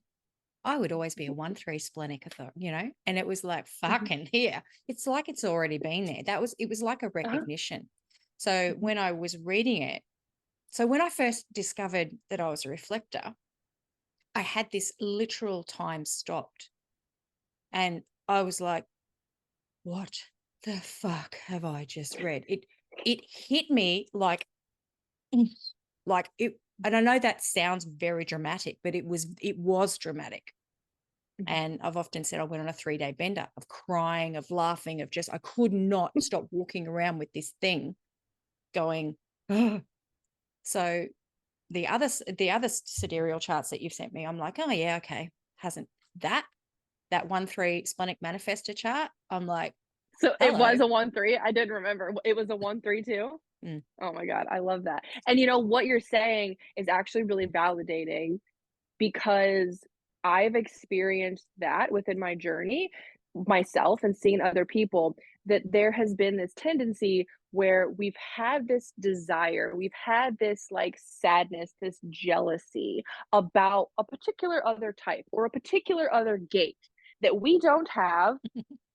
I would always be a 1-3 splenic, I thought, and it was like, Mhm. fucking here. It's like it's already been there. It was like a Uh-huh. recognition. So Mhm. when I was reading it, so when I first discovered that I was a reflector, I had this literal time stopped. And I was like, what the fuck have I just read? It hit me like it, and I know that sounds very dramatic, but it was dramatic. Mhm. And I've often said I went on a 3-day bender of crying, of laughing, of just I could not stop walking around with this thing going. "Ugh." So the other sidereal charts that you've sent me, I'm like, oh yeah, okay. Hasn't that 1-3 splenic manifestor chart? I'm like, So it was hello. a 1-3. I didn't remember. It was a 1-3 too. Mm. Oh my God, I love that. And what you're saying is actually really validating, because I've experienced that within my journey myself and seeing other people, that there has been this tendency where we've had this desire, we've had this like sadness, this jealousy about a particular other type or a particular other gate that we don't have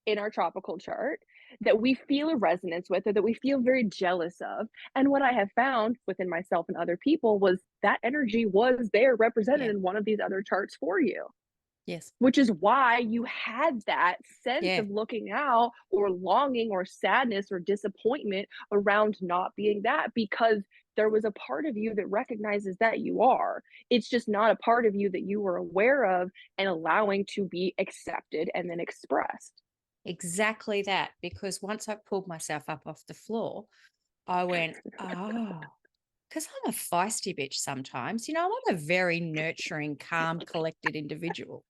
in our tropical chart, that we feel a resonance with, or that we feel very jealous of. And what I have found within myself and other people was that energy was there represented Yeah. in one of these other charts for you, Yes. which is why you had that sense Yeah. of looking out or longing or sadness or disappointment around not being that, because there was a part of you that recognizes that you are. It's just not a part of you that you were aware of and allowing to be accepted and then expressed. Exactly that. Because once I pulled myself up off the floor, I went, oh, because I'm a feisty bitch sometimes. I'm a very nurturing, calm, collected individual.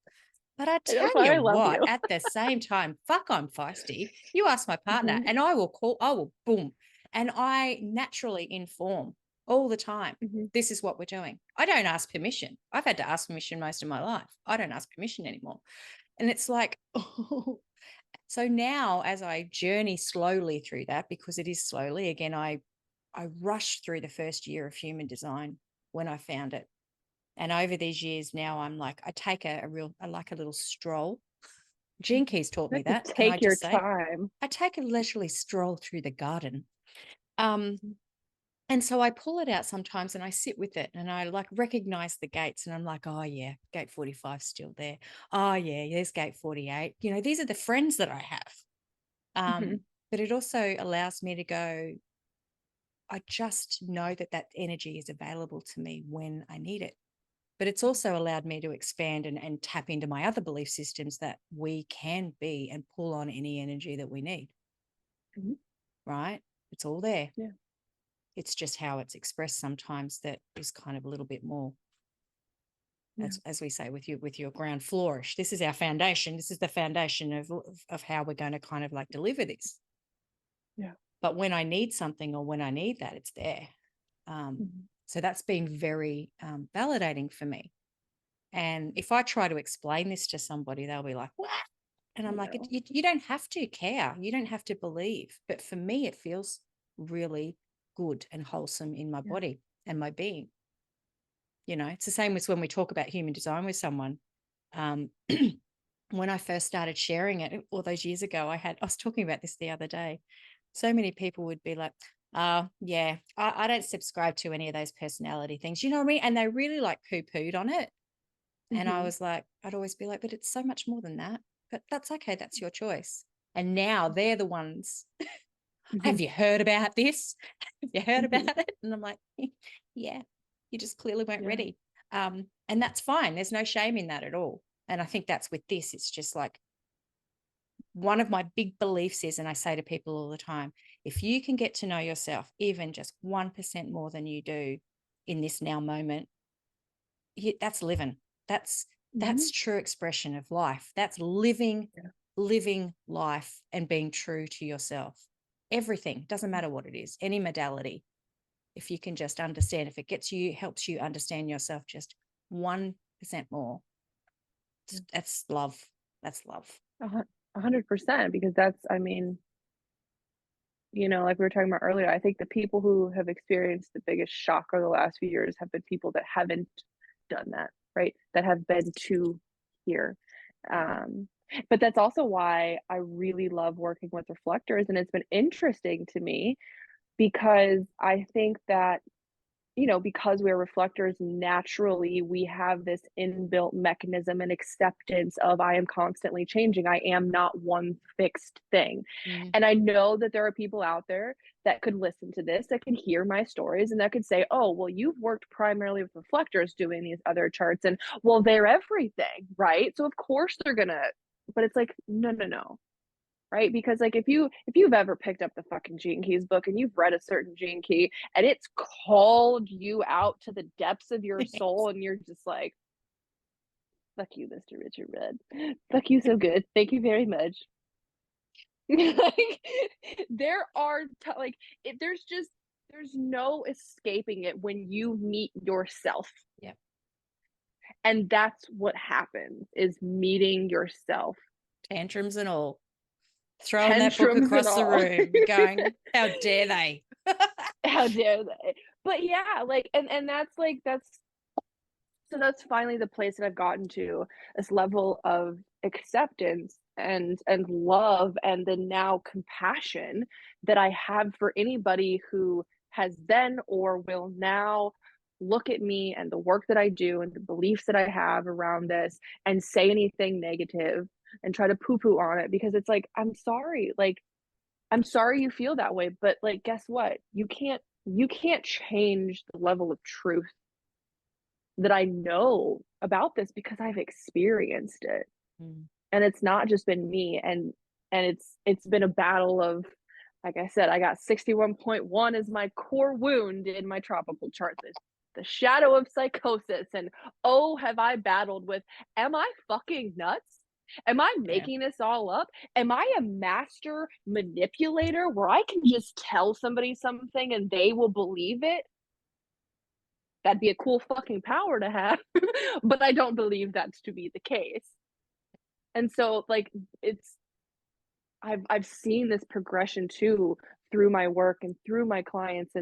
But I tell That's why you I love what, you. at the same time, fuck, I'm feisty. You ask my partner Mm-hmm. and I will boom. And I naturally inform all the time. Mm-hmm. This is what we're doing. I don't ask permission. I've had to ask permission most of my life. I don't ask permission anymore. And it's like, oh. So now as I journey slowly through that, because it is slowly, again, I rushed through the first year of human design when I found it. And over these years now, I'm like, I like a little stroll. Gene Keys taught You me have to that. Can I take your just say, time. I take a leisurely stroll through the garden. Um, Mm-hmm. and so I pull it out sometimes and I sit with it and I like recognize the gates and I'm like, oh yeah, gate 45 still there. Oh yeah, there's gate 48. You know, these are the friends that I have. Mm-hmm. But it also allows me to go, I just know that that energy is available to me when I need it. But it's also allowed me to expand and tap into my other belief systems that we can be and pull on any energy that we need. Mm-hmm. Right? It's all there. Yeah. It's just how it's expressed sometimes that is kind of a little bit more, Yeah. as we say, with your ground flourish. This is our foundation. This is the foundation of how we're going to kind of like deliver this. Yeah. But when I need something or when I need that, it's there. Mm-hmm. So that's been very validating for me. And if I try to explain this to somebody, they'll be like, what? And I'm like, No. you don't have to care. You don't have to believe. But for me, it feels really good and wholesome in my Yeah. body and my being. You know, it's the same as when we talk about human design with someone. Um, when I first started sharing it all those years ago, I was talking about this the other day. So many people would be like, yeah, I don't subscribe to any of those personality things. You know what I mean? And they really like poo-pooed on it. And I Mm-hmm. was like, I'd always be like, but it's so much more than that. But that's okay. That's your choice. And now they're the ones. Mm-hmm. Have you heard about this? Have you heard Mm-hmm. about it? And I'm like, yeah, you just clearly weren't Yeah. ready. And that's fine. There's no shame in that at all. And I think that's with this. It's just like one of my big beliefs is, and I say to people all the time, if you can get to know yourself even just 1% more than you do in this now moment, that's living. That's Mm-hmm. that's true expression of life. That's living Yeah. life and being true to yourself. Everything, doesn't matter what it is, any modality. If you can just understand, if it helps you understand yourself just 1% more, Yeah. that's love. That's love. 100%, because that's, I mean, like we were talking about earlier, I think the people who have experienced the biggest shock over the last few years have been people that haven't done that, right? That have been to here. But that's also why I really love working with reflectors. And it's been interesting to me because I think that because we're reflectors, naturally we have this inbuilt mechanism and acceptance of I am constantly changing. I am not one fixed thing. Mm. And I know that there are people out there that could listen to this, that can hear my stories, and that could say, oh, well, you've worked primarily with reflectors doing these other charts, and well, they're everything, right? So of course they're gonna, but it's like, no, no, no, right? Because like if you've ever picked up the fucking Gene Keys book and you've read a certain Gene Key and it's called you out to the depths of your soul, and you're just like, fuck you, Mr. Richard Red. Fuck you so good. Thank you very much. Like there are like there's no escaping it when you meet yourself. Yep. And that's what happens, is meeting yourself. Tantrums and all. Throwing that book Tantrums and across the all. room, going, how dare they? How dare they? But yeah, like and that's finally the place that I've gotten to, this level of acceptance and love, and then now compassion that I have for anybody who has then or will now look at me and the work that I do and the beliefs that I have around this and say anything negative and try to poo-poo on it, because it's like, I'm sorry you feel that way, but like guess what? You can't change the level of truth that I know about this, because I've experienced it. Mm. And it's not just been me, and it's been a battle of, like I said, I got 61.1 as my core wound in my tropical chart the shadow of psychosis, and oh, have I battled with, am I fucking nuts? Am I Yeah. making this all up? Am I a master manipulator where I can just tell somebody something and they will believe it? That'd be a cool fucking power to have, but I don't believe that's to be the case. And so, like, it's I've seen this progression too through my work and through my clients,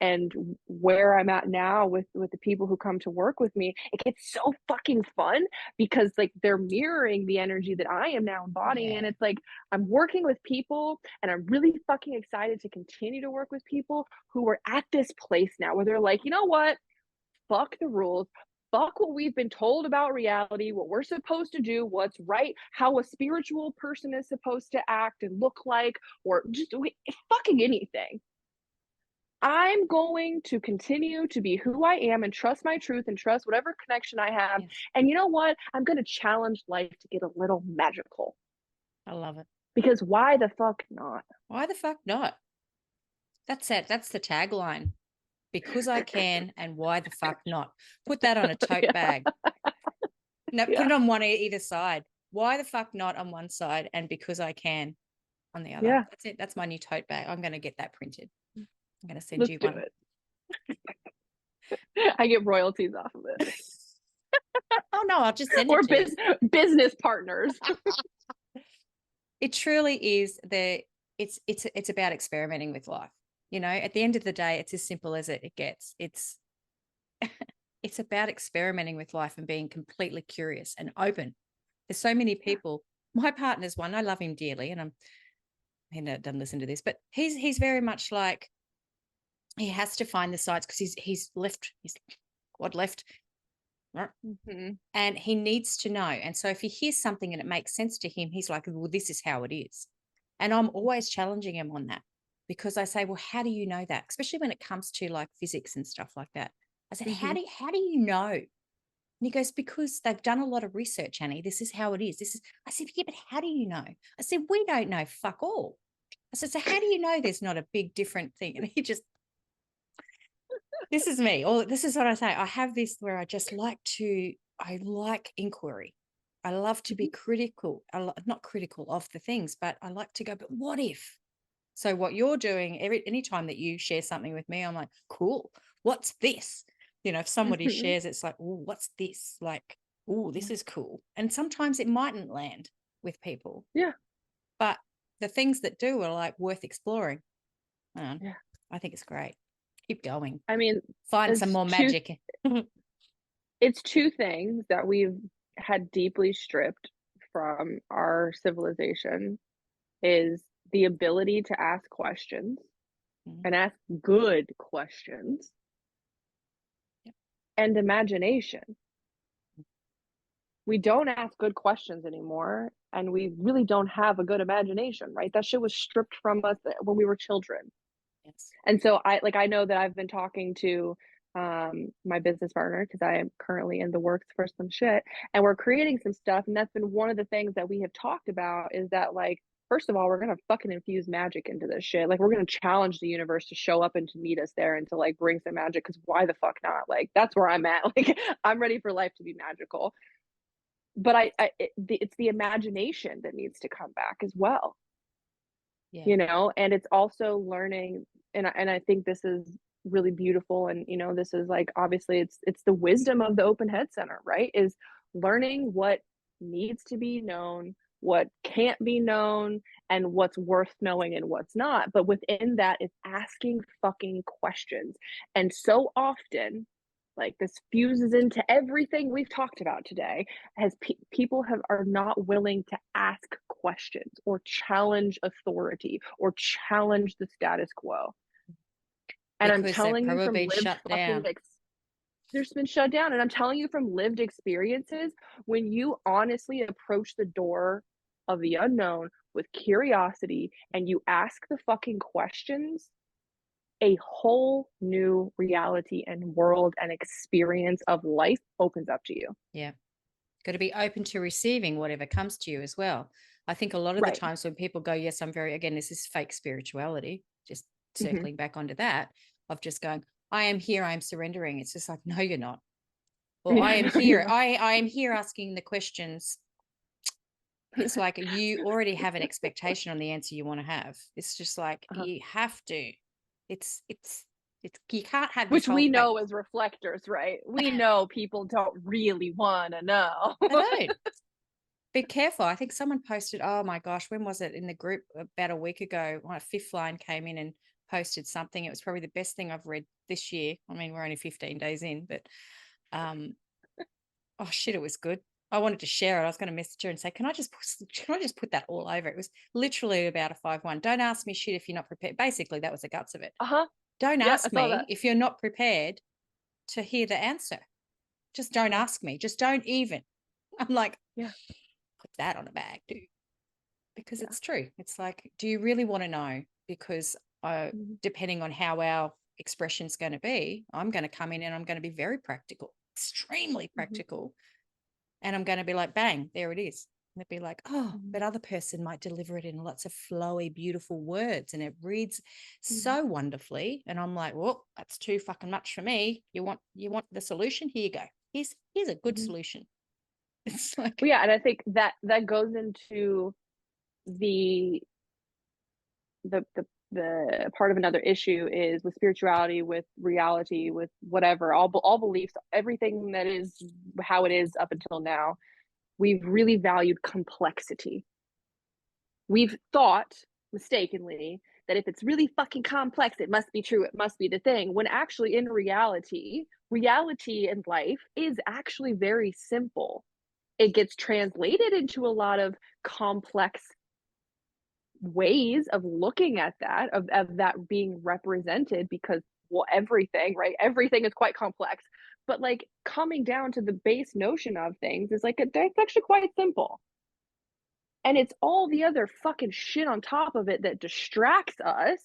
and where I'm at now with the people who come to work with me. It gets so fucking fun because like they're mirroring the energy that I am now embodying, and Yeah. it's like I'm working with people, and I'm really fucking excited to continue to work with people who are at this place now where they're like, you know what? Fuck the rules. Fuck what we've been told about reality, what we're supposed to do, what's right, how a spiritual person is supposed to act and look like, or just fucking anything. I'm going to continue to be who I am and trust my truth and trust whatever connection I have. Yes. And you know what? I'm going to challenge life to get a little magical. I love it. Because why the fuck not? Why the fuck not? That's it. That's the tagline. Because I can, and why the fuck not? Put that on a tote Yeah. bag. No, put Yeah. it on one either side. Why the fuck not on one side, and because I can on the other. Yeah. That's it. That's my new tote bag. I'm going to get that printed. I'm going to send Let's you do one. it. I get royalties off of it. Oh no, I'll just send it We're to you. business partners. It truly is it's about experimenting with life. You know, at the end of the day, it's as simple as it gets. It's it's about experimenting with life and being completely curious and open. There's so many people. My partner's one. I love him dearly, and he doesn't listen to this, but he's very much like he has to find the sides because he's quad left, Mm-hmm. and he needs to know. And so if he hears something and it makes sense to him, he's like, "Well, this is how it is." And I'm always challenging him on that because I say, "Well, how do you know that?" Especially when it comes to like physics and stuff like that. I said, Mm-hmm. how do you know?" And he goes, "Because they've done a lot of research, Annie. This is how it is. This is." I said, "Yeah, but how do you know?" I said, "We don't know fuck all." I said, "So how do you know there's not a big different thing?" And he just, this is me. Or this is what I say. I have this where I like inquiry. I love to be critical, not critical of the things, but I like to go, but what if? So what you're doing anytime that you share something with me, I'm like, cool. What's this? You know, if somebody Mm-hmm. shares, it's like, oh, what's this? Like, oh, Yeah. this is cool. And sometimes it mightn't land with people, Yeah. but the things that do are like worth exploring. Yeah. I think it's great. Keep going. I mean, Find some it's more two magic. it's two things that we've had deeply stripped from our civilization is the ability to ask questions and ask good questions Yep. and imagination. We don't ask good questions anymore, and we really don't have a good imagination, right? That shit was stripped from us when we were children. Yes. And so I know that I've been talking to my business partner because I am currently in the works for some shit, and we're creating some stuff, and that's been one of the things that we have talked about is that, like, first of all, we're gonna fucking infuse magic into this shit. Like, we're gonna challenge the universe to show up and to meet us there and to like bring some magic, because why the fuck not? Like, that's where I'm at. Like, I'm ready for life to be magical. But it's the imagination that needs to come back as well, Yeah. you know. And it's also learning, and I think this is really beautiful, and you know, this is like, obviously it's the wisdom of the open head center, right? Is learning what needs to be known, what can't be known, and what's worth knowing and what's not. But within that is asking fucking questions. And so often, like, this fuses into everything we've talked about today, as people are not willing to ask questions or challenge authority or challenge the status quo. And I'm Because they've telling you probably from been lived shut fucking down. there's been shut down, and I'm telling you from lived experiences, when you honestly approach the door of the unknown with curiosity and you ask the fucking questions, a whole new reality and world and experience of life opens up to you. Yeah. Got to be open to receiving whatever comes to you as well. I think a lot of the Right. times when people go, yes, I'm very, again, this is fake spirituality, just Mm-hmm. circling back onto that, of just going, I am here, I am surrendering. It's just like, no, you're not. Or Yeah, I am no, here. I am here asking the questions. It's like not. you already have an expectation on the answer you want to have. It's just like Uh-huh. you have to. It's you can't have this Which whole we fake. know as reflectors, right? We know people don't really want to know. I don't. Be careful. I think someone posted, oh my gosh, when was it in the group about a week ago? My fifth line came in and posted something. It was probably the best thing I've read this year. I mean, we're only 15 days in, but oh shit, it was good. I wanted to share it. I was going to message her and say, can I just put that all over? It was literally about a 5-1. Don't ask me shit if you're not prepared. Basically, that was the guts of it. Uh-huh. Don't Yeah, I ask saw me that. if you're not prepared to hear the answer. Just don't Yeah. ask me. Just don't even. I'm like, Yeah. put that on a bag, dude. Because Yeah. it's true. It's like, do you really want to know? Because Mm-hmm. depending on how our expression's going to be, I'm going to come in and I'm going to be very practical, extremely Mm-hmm. practical. And I'm going to be like, bang, there it is. And they'd be like, oh, Mm-hmm. but other person might deliver it in lots of flowy, beautiful words and it reads Mm-hmm. so wonderfully. And I'm like, well, that's too fucking much for me. You want the solution? Here you go. Here's a good Mm-hmm. solution. It's like, Well, yeah, and I think that goes into the the part of another issue is with spirituality, with reality, with whatever, all beliefs, everything that is how it is up until now. We've really valued complexity. We've thought mistakenly that if it's really fucking complex, it must be true, it must be the thing. When actually, in reality, reality in life is actually very simple. It gets translated into a lot of complex ways of looking at that, of that being represented, because, well, everything, right? Everything is quite complex. But like coming down to the base notion of things is like it's actually quite simple. And it's all the other fucking shit on top of it that distracts us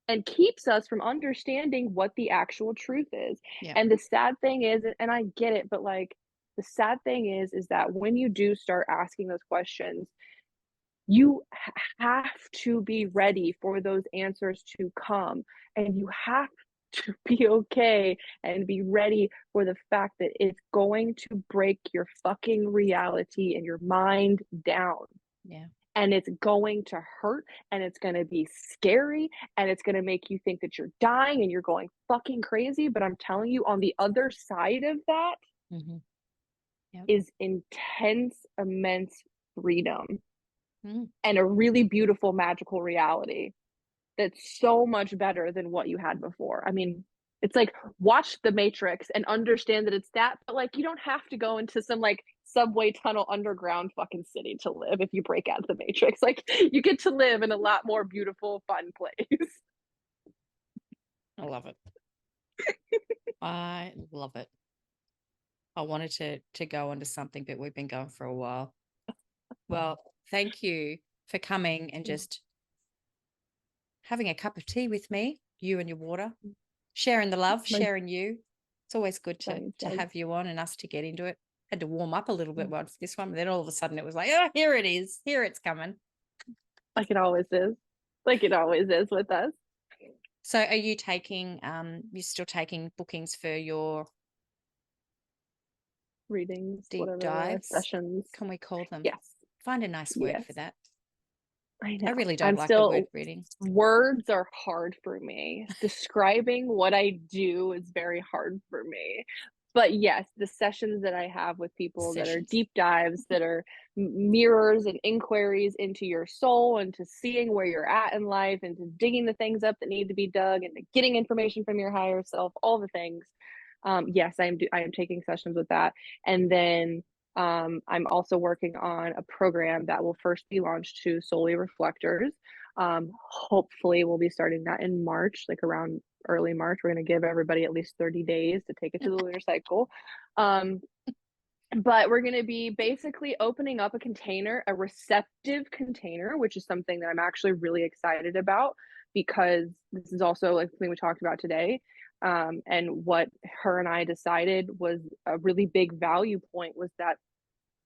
and keeps us from understanding what the actual truth is. yeah, And the sad thing is, and I get it, but like the sad thing is that when you do start asking those questions, you have to be ready for those answers to come, and you have to be okay and be ready for the fact that it's going to break your fucking reality and your mind down, yeah, and it's going to hurt, and it's going to be scary, and it's going to make you think that you're dying and you're going fucking crazy. But I'm telling you, on the other side of that mm-hmm. Yep. is intense, immense freedom Mm. and a really beautiful, magical reality that's so much better than what you had before. I mean, it's like watch The Matrix and understand that it's that, but like you don't have to go into some like subway tunnel underground fucking city to live if you break out of the Matrix. Like you get to live in a lot more beautiful, fun place. I love it. I love it. I wanted to go onto something, but we've been going for a while. Well, thank you for coming and just having a cup of tea with me, you and your water, sharing the love, My sharing you. It's always good thanks, to guys. have you on and us to get into it. Had to warm up a little bit for this one, but then all of a sudden it was like, oh, here it is. Here it's coming. Like it always is. Like it always is with us. So are you taking you still taking bookings for your Readings, deep whatever they are, dives? sessions. Can we call them? Yes. Find a nice word Yes. for that. I I know. really don't I'm like the word still, reading. words are hard for me. Describing what I do is very hard for me. But yes, the sessions that I have with people that are Sessions. deep dives, that are mirrors and inquiries into your soul, and to seeing where you're at in life, and to digging the things up that need to be dug, and to getting information from your higher self, all the things. Yes, I am taking sessions with that. And then I'm also working on a program that will first be launched to solely reflectors. Hopefully, we'll be starting that in March, like around early March. We're going to give everybody at least 30 days to take it to the lunar cycle. But we're going to be basically opening up a container, a receptive container, which is something that I'm actually really excited about, because this is also like something we talked about today. And what her and I decided was a really big value point was that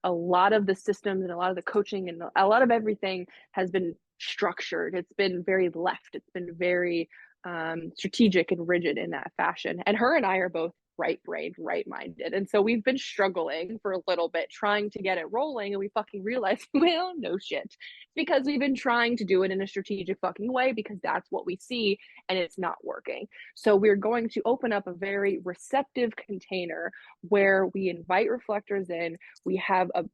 a lot of the systems and a lot of the coaching and a lot of everything has been structured. It's been very left. It's been very strategic and rigid in that fashion. And her and I are both right-brained, right-minded. And so we've been struggling for a little bit trying to get it rolling, and we fucking realized, well, no shit. It's because we've been trying to do it in a strategic fucking way because that's what we see and it's not working. So we're going to open up a very receptive container where we invite reflectors in. We have a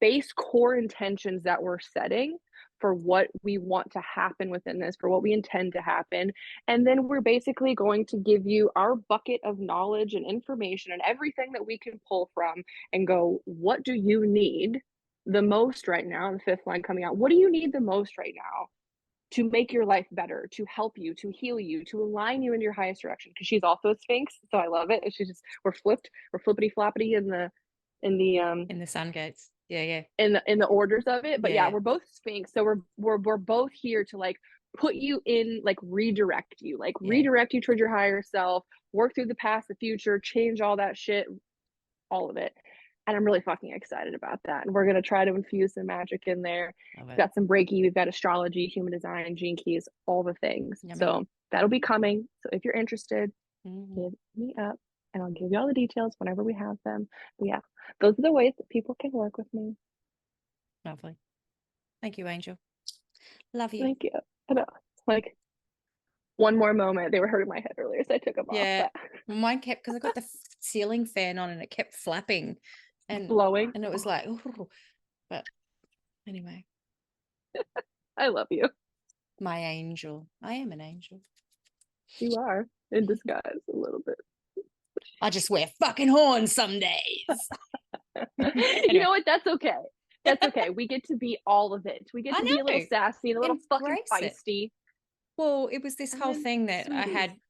base core intentions that we're setting for what we want to happen within this, for what we intend to happen. And then we're basically going to give you our bucket of knowledge and information and everything that we can pull from and go, what do you need the most right now? The fifth line coming out. What do you need the most right now to make your life better, to help you, to heal you, to align you in your highest direction? Because she's also a Sphinx, so I love it. She's just, we're flippity floppity in In the sun gates. Yeah. In the orders of it. But Yeah. we're both Sphinx, so we're both here to like put you in, like redirect you towards your higher self, work through the past, the future, change all that shit, all of it. And I'm really fucking excited about that. And we're going to try to infuse some magic in there. We've got some Reiki, we've got astrology, human design, gene keys, all the things. Yummy. So that'll be coming. So if you're interested, hit me up and I'll give you all the details whenever we have them. But yeah, those are the ways that people can work with me. Lovely. Thank you, Angel. Love you. Thank you. I know. Like, one more moment. They were hurting my head earlier, so I took them off. Yeah. Mine kept, because I got the ceiling fan on and it kept flapping and blowing. And it was like, ooh. But anyway. I love you. My angel. I am an angel. You are in disguise a little bit. I just wear fucking horns some days. Anyway. You know what? That's okay. That's okay. We get to be all of it. We get to be a little sassy and a little fucking feisty. Well, it was this whole thing that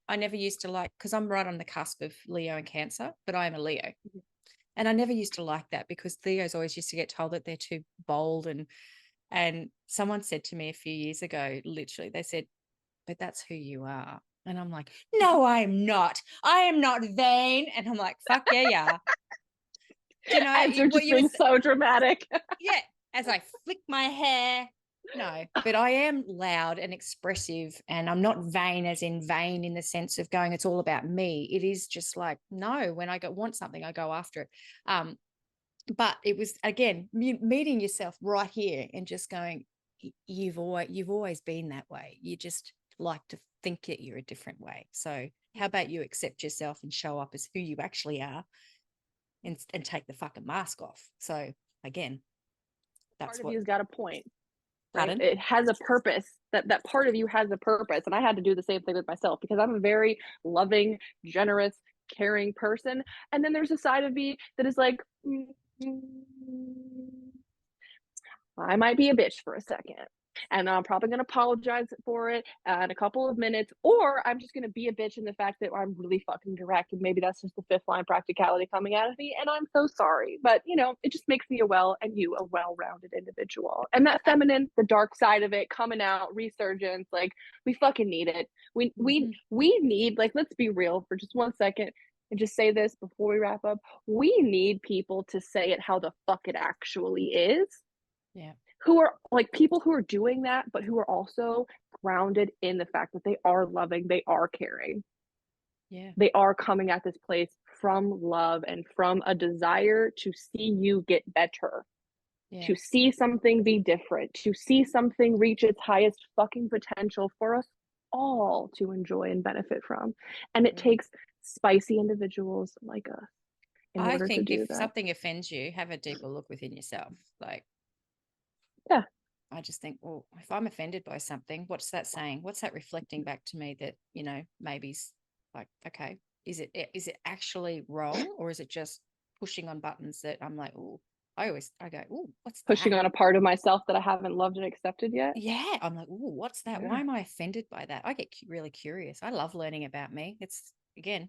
I never used to like, because I'm right on the cusp of Leo and Cancer, but I am a Leo. Mm-hmm. And I never used to like that because Leos always used to get told that they're too bold. And someone said to me a few years ago, literally, they said, but that's who you are. And I'm like, no, I am not. I am not vain. And I'm like, fuck yeah, yeah. You know, as you're just being so dramatic. Yeah, as I flick my hair. No, but I am loud and expressive, and I'm not vain as in vain in the sense of going, it's all about me. It is just like, no, when I want something, I go after it. But it was, again, meeting yourself right here and just going, you've always been that way. You just like to think that you're a different way. So how about you accept yourself and show up as who you actually are and take the fucking mask off? So again, that's part of you's got a point. Right? It has a purpose. That part of you has a purpose. And I had to do the same thing with myself because I'm a very loving, generous, caring person. And then there's a side of me that is like, I might be a bitch for a second. And I'm probably going to apologize for it in a couple of minutes, or I'm just going to be a bitch in the fact that I'm really fucking direct, and maybe that's just the fifth line practicality coming out of me, and I'm so sorry. But, you know, it just makes me a well-rounded individual. And that feminine, the dark side of it coming out, resurgence, like, we fucking need it. We need, like, let's be real for just 1 second and just say this before we wrap up. We need people to say it how the fuck it actually is. Yeah. Who are like people who are doing that, but who are also grounded in the fact that they are loving, they are caring. Yeah. They are coming at this place from love and from a desire to see you get better, to see something be different, to see something reach its highest fucking potential for us all to enjoy and benefit from. And it takes spicy individuals like us in order to do that. I think if something offends you, have a deeper look within yourself. Like, yeah. I just think, well, if I'm offended by something, what's that saying? What's that reflecting back to me that, you know, maybe's like, okay, is it actually wrong, or is it just pushing on buttons that I'm like, oh, I go, oh, what's pushing that? on a part of myself that I haven't loved and accepted yet? Yeah. I'm like, oh, what's that? Yeah. Why am I offended by that? I get really curious. I love learning about me. It's, again,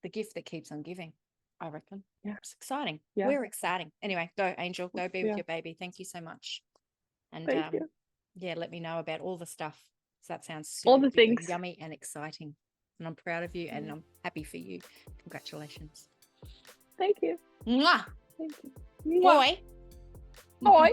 the gift that keeps on giving, I reckon. Yeah. It's exciting. Yeah. We're exciting. Anyway, go, Angel. Go be with your baby. Thank you so much. And thank you. Yeah, let me know about all the stuff. So that sounds super all the things yummy and exciting. And I'm proud of you and I'm happy for you. Congratulations. Thank you. Mwah. Thank you. Boy. Boy.